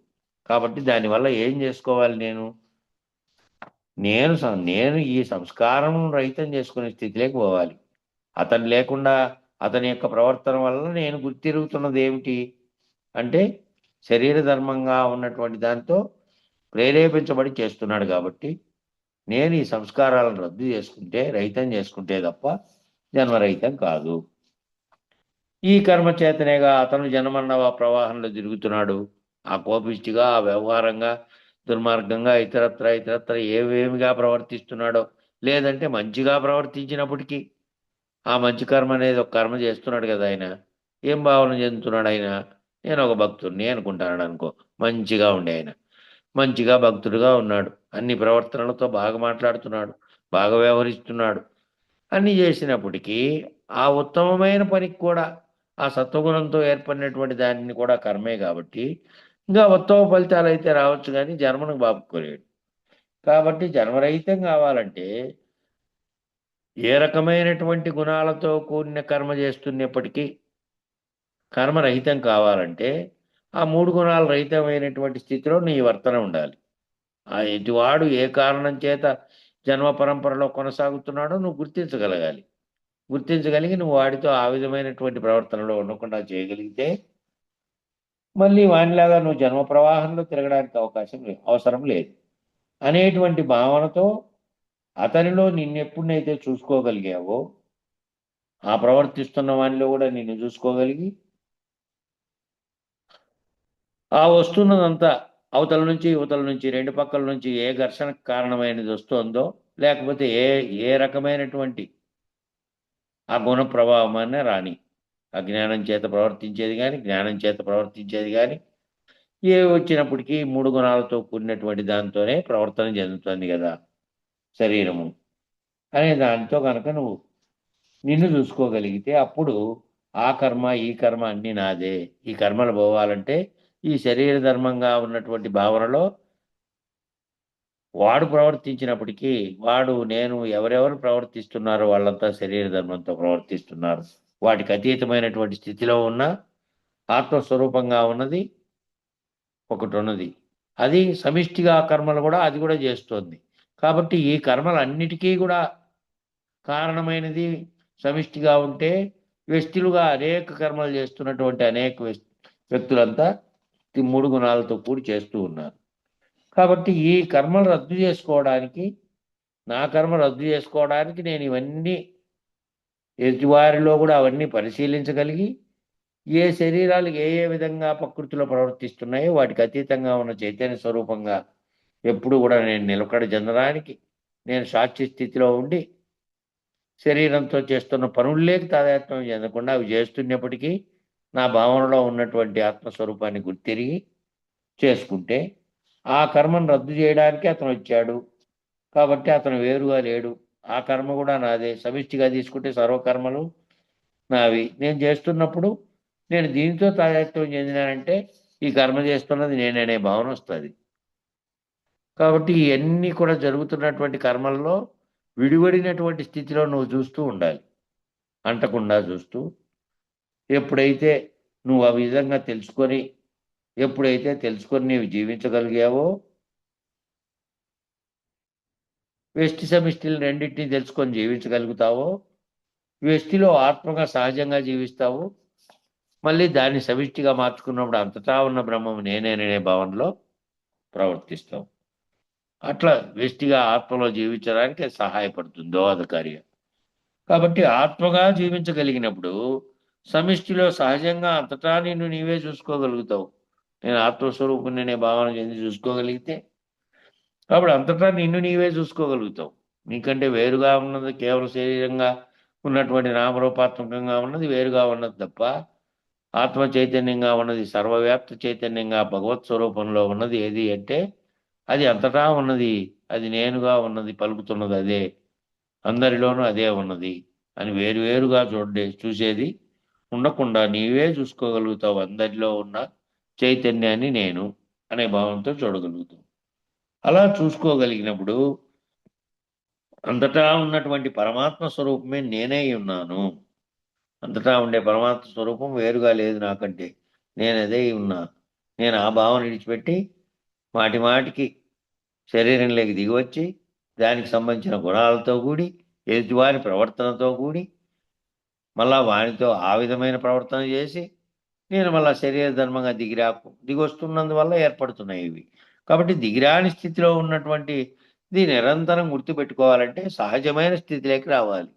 కాబట్టి దానివల్ల ఏం చేసుకోవాలి? నేను ఈ సంస్కారం రహితం చేసుకునే స్థితిలోకి పోవాలి. అతను లేకుండా, అతని యొక్క ప్రవర్తన వల్ల నేను గుర్తిరుగుతున్నది ఏమిటి అంటే, శరీర ధర్మంగా ఉన్నటువంటి దాంతో ప్రేరేపించబడి చేస్తున్నాడు. కాబట్టి నేను ఈ సంస్కారాలను రహితం చేసుకుంటే తప్ప జన్మరహితం కాదు. ఈ కర్మ చేతనేగా అతను జన్మన్న ప్రవాహంలో తిరుగుతున్నాడు. ఆ కోపిష్టిగా, ఆ వ్యవహారంగా, దుర్మార్గంగా, ఇతరత్ర ఏవేమిగా ప్రవర్తిస్తున్నాడో, లేదంటే మంచిగా ప్రవర్తించినప్పటికీ ఆ మంచి కర్మ అనేది ఒక కర్మ చేస్తున్నాడు కదా ఆయన. ఏం భావన చెందుతున్నాడు ఆయన? నేను ఒక భక్తుడిని అనుకుంటాడు అనుకో. మంచిగా ఉండే ఆయన మంచిగా భక్తుడుగా ఉన్నాడు, అన్ని ప్రవర్తనలతో బాగా మాట్లాడుతున్నాడు, బాగా వ్యవహరిస్తున్నాడు, అన్ని చేసినప్పటికీ ఆ ఉత్తమమైన పనికి కూడా ఆ సత్వగుణంతో ఏర్పడినటువంటి దానిని కూడా కర్మే కాబట్టి, ఇంకా ఉత్తమ ఫలితాలు అయితే రావచ్చు, కానీ జన్మను బాపుకోలేడు. కాబట్టి జన్మరహితం కావాలంటే, ఏ రకమైనటువంటి గుణాలతో కూడిన కర్మ చేస్తున్నప్పటికీ కర్మరహితం కావాలంటే, ఆ 3 గుణాలు రహితమైనటువంటి స్థితిలో నీ వర్తన ఉండాలి. ఆ ఎటువాడు ఏ కారణం చేత జన్మ పరంపరలో కొనసాగుతున్నాడో నువ్వు గుర్తించగలగాలి. గుర్తించగలిగి నువ్వు వాడితో ఆ విధమైనటువంటి ప్రవర్తనలో ఉండకుండా చేయగలిగితే, మళ్ళీ వానిలాగా నువ్వు జన్మ ప్రవాహంలో తిరగడానికి అవసరం లేదు అనేటువంటి భావనతో అతనిలో నిన్నెప్పుడైతే చూసుకోగలిగావో, ఆ ప్రవర్తిస్తున్న వానిలో కూడా నిన్ను చూసుకోగలిగి, ఆ వస్తున్నదంతా అవతల నుంచి యువతల నుంచి రెండు పక్కల నుంచి ఏ ఘర్షణకు కారణమైనది వస్తుందో, లేకపోతే ఏ ఏ రకమైనటువంటి ఆ గుణ ప్రభావమనే రాని, అజ్ఞానం చేత ప్రవర్తించేది కానీ, జ్ఞానం చేత ప్రవర్తించేది కానీ, ఏ వచ్చినప్పటికీ మూడు గుణాలతో కూడినటువంటి దాంతోనే ప్రవర్తన చెందుతుంది కదా శరీరము అనే దాంతో కనుక నువ్వు నిన్ను చూసుకోగలిగితే, అప్పుడు ఆ కర్మ ఈ కర్మ అన్నీ నాదే, ఈ కర్మలు పోవాలంటే ఈ శరీర ధర్మంగా ఉన్నటువంటి భావనలో వాడు ప్రవర్తించినప్పటికీ, వాడు నేను ఎవరెవరు ప్రవర్తిస్తున్నారో వాళ్ళంతా శరీర ధర్మంతో ప్రవర్తిస్తున్నారు. వాటికి అతీతమైనటువంటి స్థితిలో ఉన్న ఆత్మస్వరూపంగా ఉన్నది ఒకటి ఉన్నది. అది సమిష్టిగా కర్మలు కూడా అది కూడా చేస్తోంది. కాబట్టి ఈ కర్మలన్నిటికీ కూడా కారణమైనది సమిష్టిగా ఉంటే, వ్యక్తులుగా అనేక కర్మలు చేస్తున్నటువంటి అనేక వ్యక్తులంతా ఈ మూడు గుణాలతో కూడి చేస్తూ ఉన్నారు. కాబట్టి ఈ కర్మలు రద్దు చేసుకోవడానికి, నా కర్మ రద్దు చేసుకోవడానికి నేను ఇవన్నీ ఎదుటివారిలో కూడా అవన్నీ పరిశీలించగలిగి, ఏ శరీరాలు ఏ ఏ విధంగా ప్రకృతిలో ప్రవర్తిస్తున్నాయో వాటికి అతీతంగా ఉన్న చైతన్య స్వరూపంగా ఎప్పుడు కూడా నేను నిలకడ చెందడానికి, నేను సాక్షి స్థితిలో ఉండి శరీరంతో చేస్తున్న పనుల్లోకి తాదాత్మ్యం చెందకుండా అవి చేస్తున్నప్పటికీ నా భావనలో ఉన్నటువంటి ఆత్మస్వరూపాన్ని గుర్తిరిగి చేసుకుంటే, ఆ కర్మను రద్దు చేయడానికి అతను వచ్చాడు కాబట్టి అతను వేరుగా లేడు. ఆ కర్మ కూడా నాదే. సమిష్టిగా తీసుకుంటే సర్వకర్మలు నావి. నేను చేస్తున్నప్పుడు నేను దీనితో తాదాత్మ్యం చెందినానంటే ఈ కర్మ చేస్తున్నది నేననే భావన వస్తుంది. కాబట్టి ఇవన్నీ కూడా జరుగుతున్నటువంటి కర్మల్లో విడివడినటువంటి స్థితిలో నువ్వు చూస్తూ ఉండాలి, అంటకుండా చూస్తూ. ఎప్పుడైతే నువ్వు ఆ విధంగా తెలుసుకొని, ఎప్పుడైతే తెలుసుకొని నీవు జీవించగలిగావో, వ్యష్టి సమిష్టిలు రెండింటినీ తెలుసుకొని జీవించగలుగుతావో, వ్యష్టిలో ఆత్మగా సహజంగా జీవిస్తావు, మళ్ళీ దాన్ని సమిష్టిగా మార్చుకున్నప్పుడు అంతటా ఉన్న బ్రహ్మము నేనేననే భావనలో ప్రవర్తిస్తావు. అట్లా వ్యష్టిగా ఆత్మలో జీవించడానికి సహాయపడుతుంది దోహదకార్యం. కాబట్టి ఆత్మగా జీవించగలిగినప్పుడు సమిష్టిలో సహజంగా అంతటా నిన్ను నీవే చూసుకోగలుగుతావు. నేను ఆత్మస్వరూపుని అనే భావన చెంది చూసుకోగలిగితే అప్పుడు అంతటా నిన్ను నీవే చూసుకోగలుగుతావు. నీకంటే వేరుగా ఉన్నది కేవలం శరీరంగా ఉన్నటువంటి నామరూపాత్మకంగా ఉన్నది వేరుగా ఉన్నది తప్ప, ఆత్మ చైతన్యంగా ఉన్నది, సర్వవ్యాప్త చైతన్యంగా భగవత్ స్వరూపంలో ఉన్నది ఏది అంటే అది అంతటా ఉన్నది, అది నేనుగా ఉన్నది, పలుకుతున్నది అదే, అందరిలోనూ అదే ఉన్నది అని వేరువేరుగా చూసేది ఉండకుండా నీవే చూసుకోగలుగుతావు. అందరిలో ఉన్న చైతన్యాన్ని నేను అనే భావంతో చూడగలుగుతావు. అలా చూసుకోగలిగినప్పుడు అంతటా ఉన్నటువంటి పరమాత్మ స్వరూపమే నేనే ఉన్నాను. అంతటా ఉండే పరమాత్మ స్వరూపం వేరుగా లేదు నాకంటే, నేను అదే ఉన్నా. నేను ఆ భావన విడిచిపెట్టి మాటి మాటికి శరీరంలోకి దిగివచ్చి దానికి సంబంధించిన గుణాలతో కూడి, ఎదుటివారి ప్రవర్తనతో కూడి, మళ్ళా వానితో ఆ విధమైన ప్రవర్తన చేసి నేను మళ్ళా శరీర ధర్మంగా దిగొస్తున్నందువల్ల ఏర్పడుతున్నాయి ఇవి. కాబట్టి దిగిరాని స్థితిలో ఉన్నటువంటి ఇది నిరంతరం గుర్తుపెట్టుకోవాలంటే సహజమైన స్థితిలోకి రావాలి.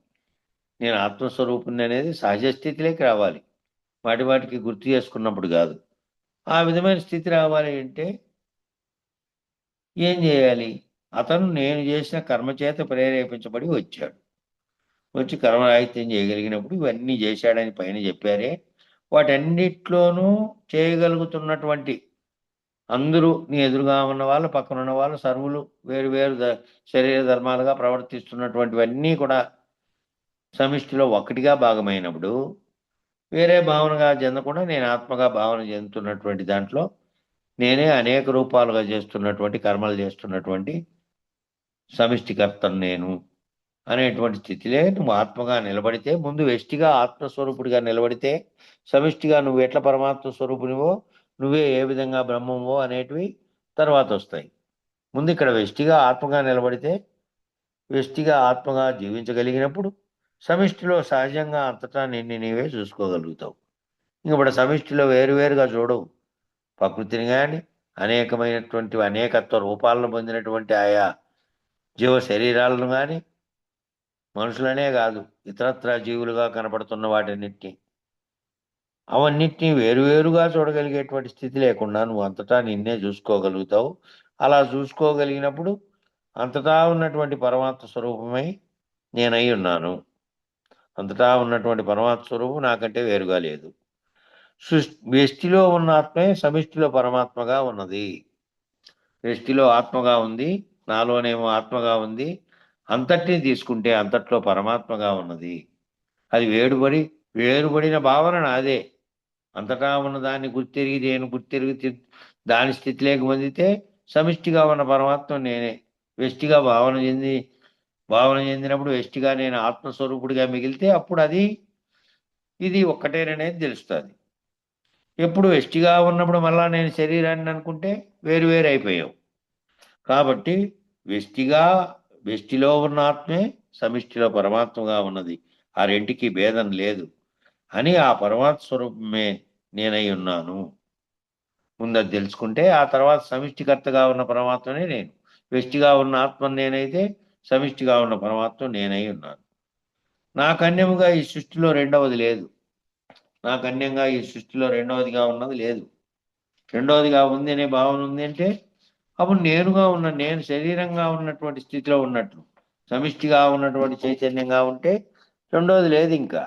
నేను ఆత్మస్వరూపుణ్ణి అనేది సహజ స్థితిలోకి రావాలి, వాటి వాటికి గుర్తు చేసుకున్నప్పుడు కాదు. ఆ విధమైన స్థితి రావాలి అంటే ఏం చేయాలి? అతను నేను చేసిన కర్మ చేత ప్రేరేపించబడి వచ్చాడు. వచ్చి కర్మరాహిత్యం చేయగలిగినప్పుడు ఇవన్నీ చేశాడని పైన చెప్పారే, వాటన్నిట్లోనూ చేయగలుగుతున్నటువంటి అందరూ నీ ఎదురుగా ఉన్న వాళ్ళు, పక్కన ఉన్న వాళ్ళు, సర్వులు వేరు వేరు శరీర ధర్మాలుగా ప్రవర్తిస్తున్నటువంటివన్నీ కూడా సమిష్టిలో ఒకటిగా భాగమైనప్పుడు వేరే భావనగా చెందకుండా నేను ఆత్మగా భావన చెందుతున్నటువంటి దాంట్లో నేనే అనేక రూపాలుగా చేస్తున్నటువంటి కర్మలు చేస్తున్నటువంటి సమిష్టికర్తను నేను అనేటువంటి స్థితిలే నువ్వు ఆత్మగా నిలబడితే, ముందు వ్యష్టిగా ఆత్మస్వరూపుడిగా నిలబడితే సమిష్టిగా నువ్వు ఎట్లా పరమాత్మ స్వరూపునివో, నువ్వే ఏ విధంగా బ్రహ్మమో అనేటివి తర్వాత వస్తాయి. ముందు ఇక్కడ వ్యష్టిగా ఆత్మగా నిలబడితే, వ్యష్టిగా ఆత్మగా జీవించగలిగినప్పుడు సమిష్టిలో సహజంగా అంతటా నిన్ను నీవే చూసుకోగలుగుతావు. ఇప్పుడు సమిష్టిలో వేరువేరుగా చూడవు. ప్రకృతిని కానీ అనేకమైనటువంటి అనేకత్వ రూపాలను పొందినటువంటి ఆయా జీవ శరీరాలను కానీ మనుషులనే కాదు ఇతరత్రా జీవులుగా కనపడుతున్న వాటన్నిటినీ అవన్నిటినీ వేరువేరుగా చూడగలిగేటువంటి స్థితి లేకుండా నువ్వు అంతటా నిన్నే చూసుకోగలుగుతావు. అలా చూసుకోగలిగినప్పుడు అంతటా ఉన్నటువంటి పరమాత్మ స్వరూపమై నేనై ఉన్నాను. అంతటా ఉన్నటువంటి పరమాత్మ స్వరూపం నాకంటే వేరుగా లేదు. వ్యష్టిలో ఉన్న ఆత్మే సమిష్టిలో పరమాత్మగా ఉన్నది. వ్యష్టిలో ఆత్మగా ఉంది, నాలోనేమో ఆత్మగా ఉంది. అంతటినీ తీసుకుంటే అంతట్లో పరమాత్మగా ఉన్నది. అది వేరుబడిన భావన నాదే. అంతటా ఉన్న దాన్ని గుర్తెరిగి నేను గుర్తెరిగి దాని స్థితిలోకి పొందితే సమిష్టిగా ఉన్న పరమాత్మ నేనే. వ్యష్టిగా భావన చెందినప్పుడు వ్యష్టిగా నేను ఆత్మస్వరూపుడిగా మిగిలితే అప్పుడు అది ఇది ఒక్కటేననేది తెలుస్తుంది. ఎప్పుడు వ్యష్టిగా ఉన్నప్పుడు మళ్ళా నేను శరీరాన్ని అనుకుంటే వేరు వేరు అయిపోయావు. కాబట్టి వ్యష్టిగా వ్యష్టిలో ఉన్న ఆత్మే సమిష్టిలో పరమాత్మగా ఉన్నది. ఆ రెంటికి భేదం లేదు అని ఆ పరమాత్మ స్వరూపమే నేనై ఉన్నాను. ముందు అది తెలుసుకుంటే ఆ తర్వాత సమిష్టికర్తగా ఉన్న పరమాత్మనే నేను. వ్యష్టిగా ఉన్న ఆత్మ నేనైతే సమిష్టిగా ఉన్న పరమాత్మ నేనై ఉన్నాను. నాకన్యముగా ఈ సృష్టిలో రెండవది లేదు. నాకన్యంగా ఈ సృష్టిలో రెండవదిగా ఉన్నది లేదు. రెండవదిగా ఉంది అనే భావన ఉంది అంటే అప్పుడు నేను శరీరంగా ఉన్నటువంటి స్థితిలో ఉన్నట్లు. సమిష్టిగా ఉన్నటువంటి చైతన్యంగా ఉంటే రెండవది లేదు ఇంకా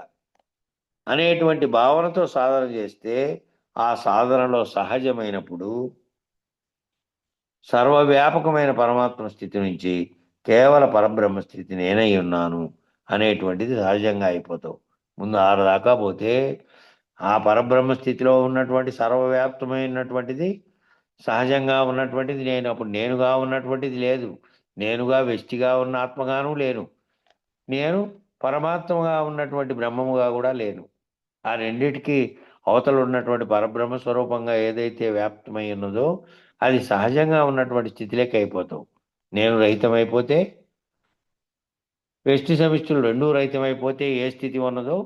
అనేటువంటి భావనతో సాధన చేస్తే ఆ సాధనలో సహజమైనప్పుడు సర్వవ్యాపకమైన పరమాత్మ స్థితి నుంచి కేవల పరబ్రహ్మ స్థితి నేనై ఉన్నాను అనేటువంటిది సహజంగా అయిపోతావు. ముందు 6 దాకా పోతే ఆ పరబ్రహ్మ స్థితిలో ఉన్నటువంటి సర్వవ్యాప్తమైనటువంటిది సహజంగా ఉన్నటువంటిది నేను. అప్పుడు నేనుగా ఉన్నటువంటిది లేదు. నేనుగా వ్యష్టిగా ఉన్న ఆత్మగాను లేను. నేను పరమాత్మగా ఉన్నటువంటి బ్రహ్మముగా కూడా లేను. ఆ రెండిటికి అవతల ఉన్నటువంటి పరబ్రహ్మ స్వరూపంగా ఏదైతే వ్యాప్తమై ఉన్నదో అది సహజంగా ఉన్నటువంటి స్థితిలోకి అయిపోతావు. నేను రహితమైపోతే వ్యష్టి సమిష్టిలు రెండూ రహితమైపోతే ఏ స్థితి ఉన్నదో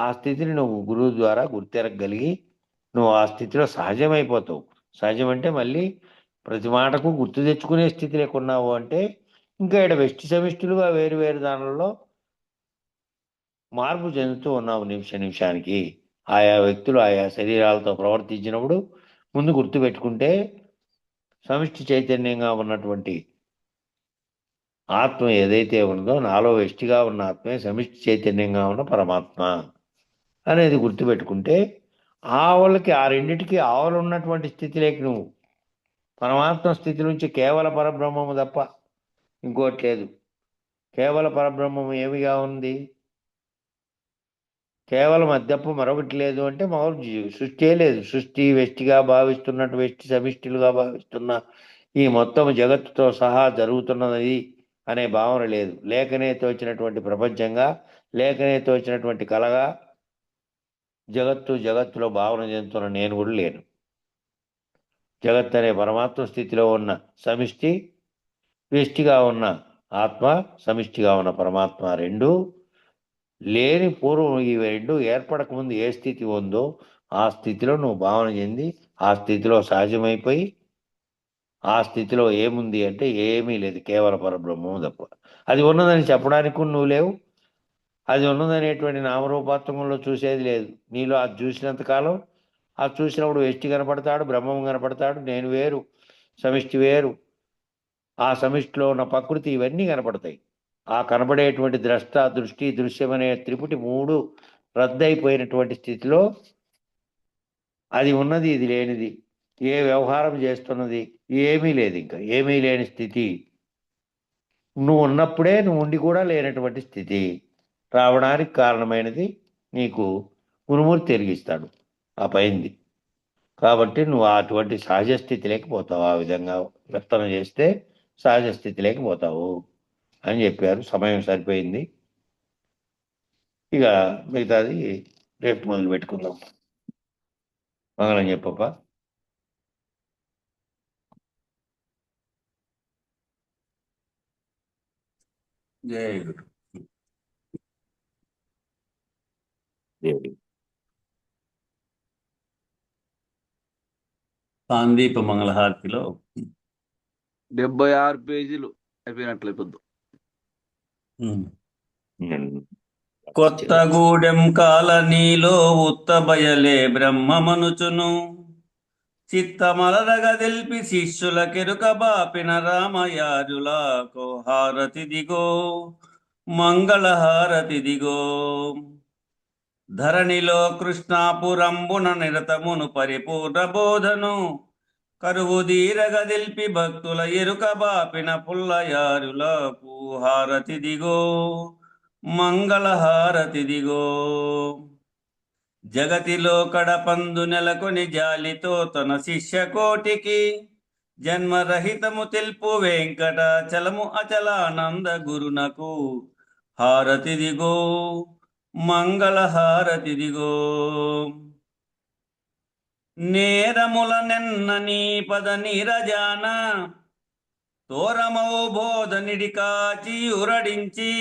ఆ స్థితిని నువ్వు గురువు ద్వారా గుర్తెరగలిగి నువ్వు ఆ స్థితిలో సహజమైపోతావు. సహజం అంటే మళ్ళీ ప్రతి మాటకు గుర్తు తెచ్చుకునే స్థితి లేకున్నావు అంటే ఇంకా ఇక్కడ వ్యష్టి సమిష్టిలుగా వేరు వేరు దానిలో మార్పు చెందుతూ ఉన్నావు నిమిషానికి. ఆయా వ్యక్తులు ఆయా శరీరాలతో ప్రవర్తించినప్పుడు ముందు గుర్తుపెట్టుకుంటే సమిష్టి చైతన్యంగా ఉన్నటువంటి ఆత్మ ఏదైతే ఉన్నదో నాలో వ్యష్టిగా ఉన్న ఆత్మే సమిష్టి చైతన్యంగా ఉన్న పరమాత్మ అనేది గుర్తుపెట్టుకుంటే ఆవులకి ఆ రెండిటికి ఆవులు ఉన్నటువంటి స్థితిలోకి నువ్వు పరమాత్మ స్థితి నుంచి కేవల పరబ్రహ్మము తప్ప ఇంకోటి లేదు. కేవల పరబ్రహ్మము ఏమిగా ఉంది? కేవలం అది తప్ప మరొకటి లేదు అంటే సృష్టి లేదు. సృష్టి వ్యష్టిగా భావిస్తున్నట్టు వ్యష్టి సమిష్టిలుగా భావిస్తున్న ఈ మొత్తం జగత్తుతో సహా జరుగుతున్నది అనే భావన లేదు. లేకనే తోచినటువంటి ప్రపంచంగా లేకనే తోచినటువంటి కలగా జగత్తులో భావన చెందుతున్న నేను కూడా లేను. జగత్ అనే పరమాత్మ స్థితిలో ఉన్న సమిష్టి, వ్యష్టిగా ఉన్న ఆత్మ, సమిష్టిగా ఉన్న పరమాత్మ రెండు లేని పూర్వం ఈ రెండు ఏర్పడకముందు ఏ స్థితి ఉందో ఆ స్థితిలో నువ్వు భావన చెంది ఆ స్థితిలో సహజమైపోయి ఆ స్థితిలో ఏముంది అంటే ఏమీ లేదు, కేవల పరబ్రహ్మము తప్ప. అది ఉన్నదని చెప్పడానికి నువ్వు లేవు. అది ఉన్నదనేటువంటి నామరూపాత్మకంలో చూసేది లేదు. నీలో అది చూసినంత కాలం అది చూసినప్పుడు వ్యష్టి కనపడతాడు, బ్రహ్మం కనపడతాడు, నేను వేరు, సమిష్టి వేరు, ఆ సమిష్టిలో ఉన్న ప్రకృతి ఇవన్నీ కనపడతాయి. ఆ కనబడేటువంటి ద్రష్ట, దృష్టి, దృశ్యం అనే త్రిపుటి మూడు రద్దయిపోయినటువంటి స్థితిలో అది ఉన్నది, ఇది లేనిది, ఏ వ్యవహారం చేస్తున్నది ఏమీ లేదు. ఇంకా ఏమీ లేని స్థితి. నువ్వు ఉన్నప్పుడే నువ్వు ఉండి కూడా లేనటువంటి స్థితి రావడానికి కారణమైనది నీకు గురుమూర్తి తిరిగిస్తాడు ఆ పైంది. కాబట్టి నువ్వు అటువంటి సహజ స్థితిలోకి పోతావు. ఆ విధంగా వర్తన చేస్తే సహజ స్థితిలోకి పోతావు అని చెప్పారు. సమయం సరిపోయింది. ఇక మిగతాది రేపు మొదలు పెట్టుకుందాం. మంగళం చెప్పప్ప. జయ గురు. దేవుడి సాందీప మంగళహారతిలో 76 పేజీలు అయిపోయినట్లు అయిపోద్దు. ఉమ్. కొత్తగూడెం కాలనీలో ఉత్తబయలే బ్రహ్మమనుచును చిత్తమలరగ దిల్పి శిష్యుల కెరుక బాపిన రామయాజులకు హారతిదిగో మంగళహారతిదిగో ధరణిలో కృష్ణాపురంబున నిరతమును పరిపూర్ణ బోధను కరువు దీరగ దిల్పి భక్తుల ఎరుక బాపిన పుల్లయారులకు హారతిదిగో మంగళహారతిదిగో జగతిలో కడపందు నెలకొని జాలితో తన శిష్య కోటికి జన్మరహితము తెల్పు వెంకటాచలము అచలానంద గురునకు హారతిదిగో మంగళహారతిదిగో నేరముల నెన్న నీ పద నీరజాన తోరమౌ బోధ నిడికాచి ఉరడించి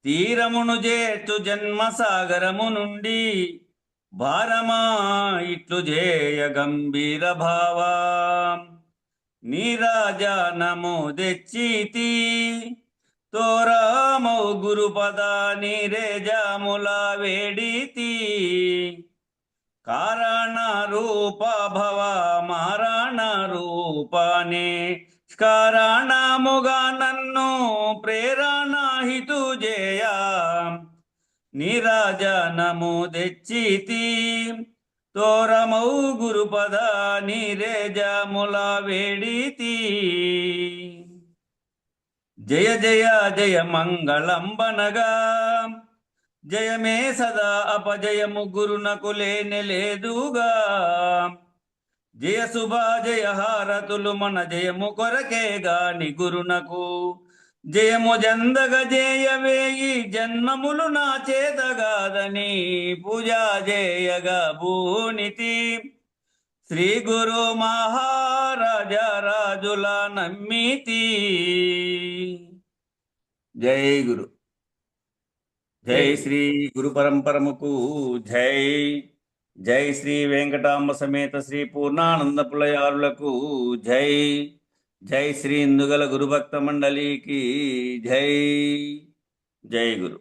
తీరమును చేర్చు జన్మ సాగరము నుండి భారమా ఇట్లు జేయ గంభీర భావా నీరాజానము తెచ్చితి తోరామౌ గురుపద నీరేజాముల వేడితి కారణ రూప భవ మారణ రూపనే స్కారణముగా నన్ను ప్రేరణ హితు జేయ నీరాజనము తెచ్చితి తోరమౌ గురుపద నీరేజముల వేడితి జయ జయ జయ మంగళంబనగా జయమే సదా అపజయము గురునకు లేనే లేదుగా జయ శుభ జయ హారతులు మన జయము కొరకే గాని గురునకు జయము జందగ జేయవేయి జన్మములు నా చేతగాదని పూజా జేయగా భూనితి శ్రీ గురు మహారాజా రాజుల నమ్మితి జై గురు జై శ్రీ గురు పరంపరముకు జై జై శ్రీ వెంకటాంబ సమేత శ్రీ పూర్ణానంద పులయారులకు జై జై శ్రీ ఇందుగల గురుభక్త మండలికి జై జై గురు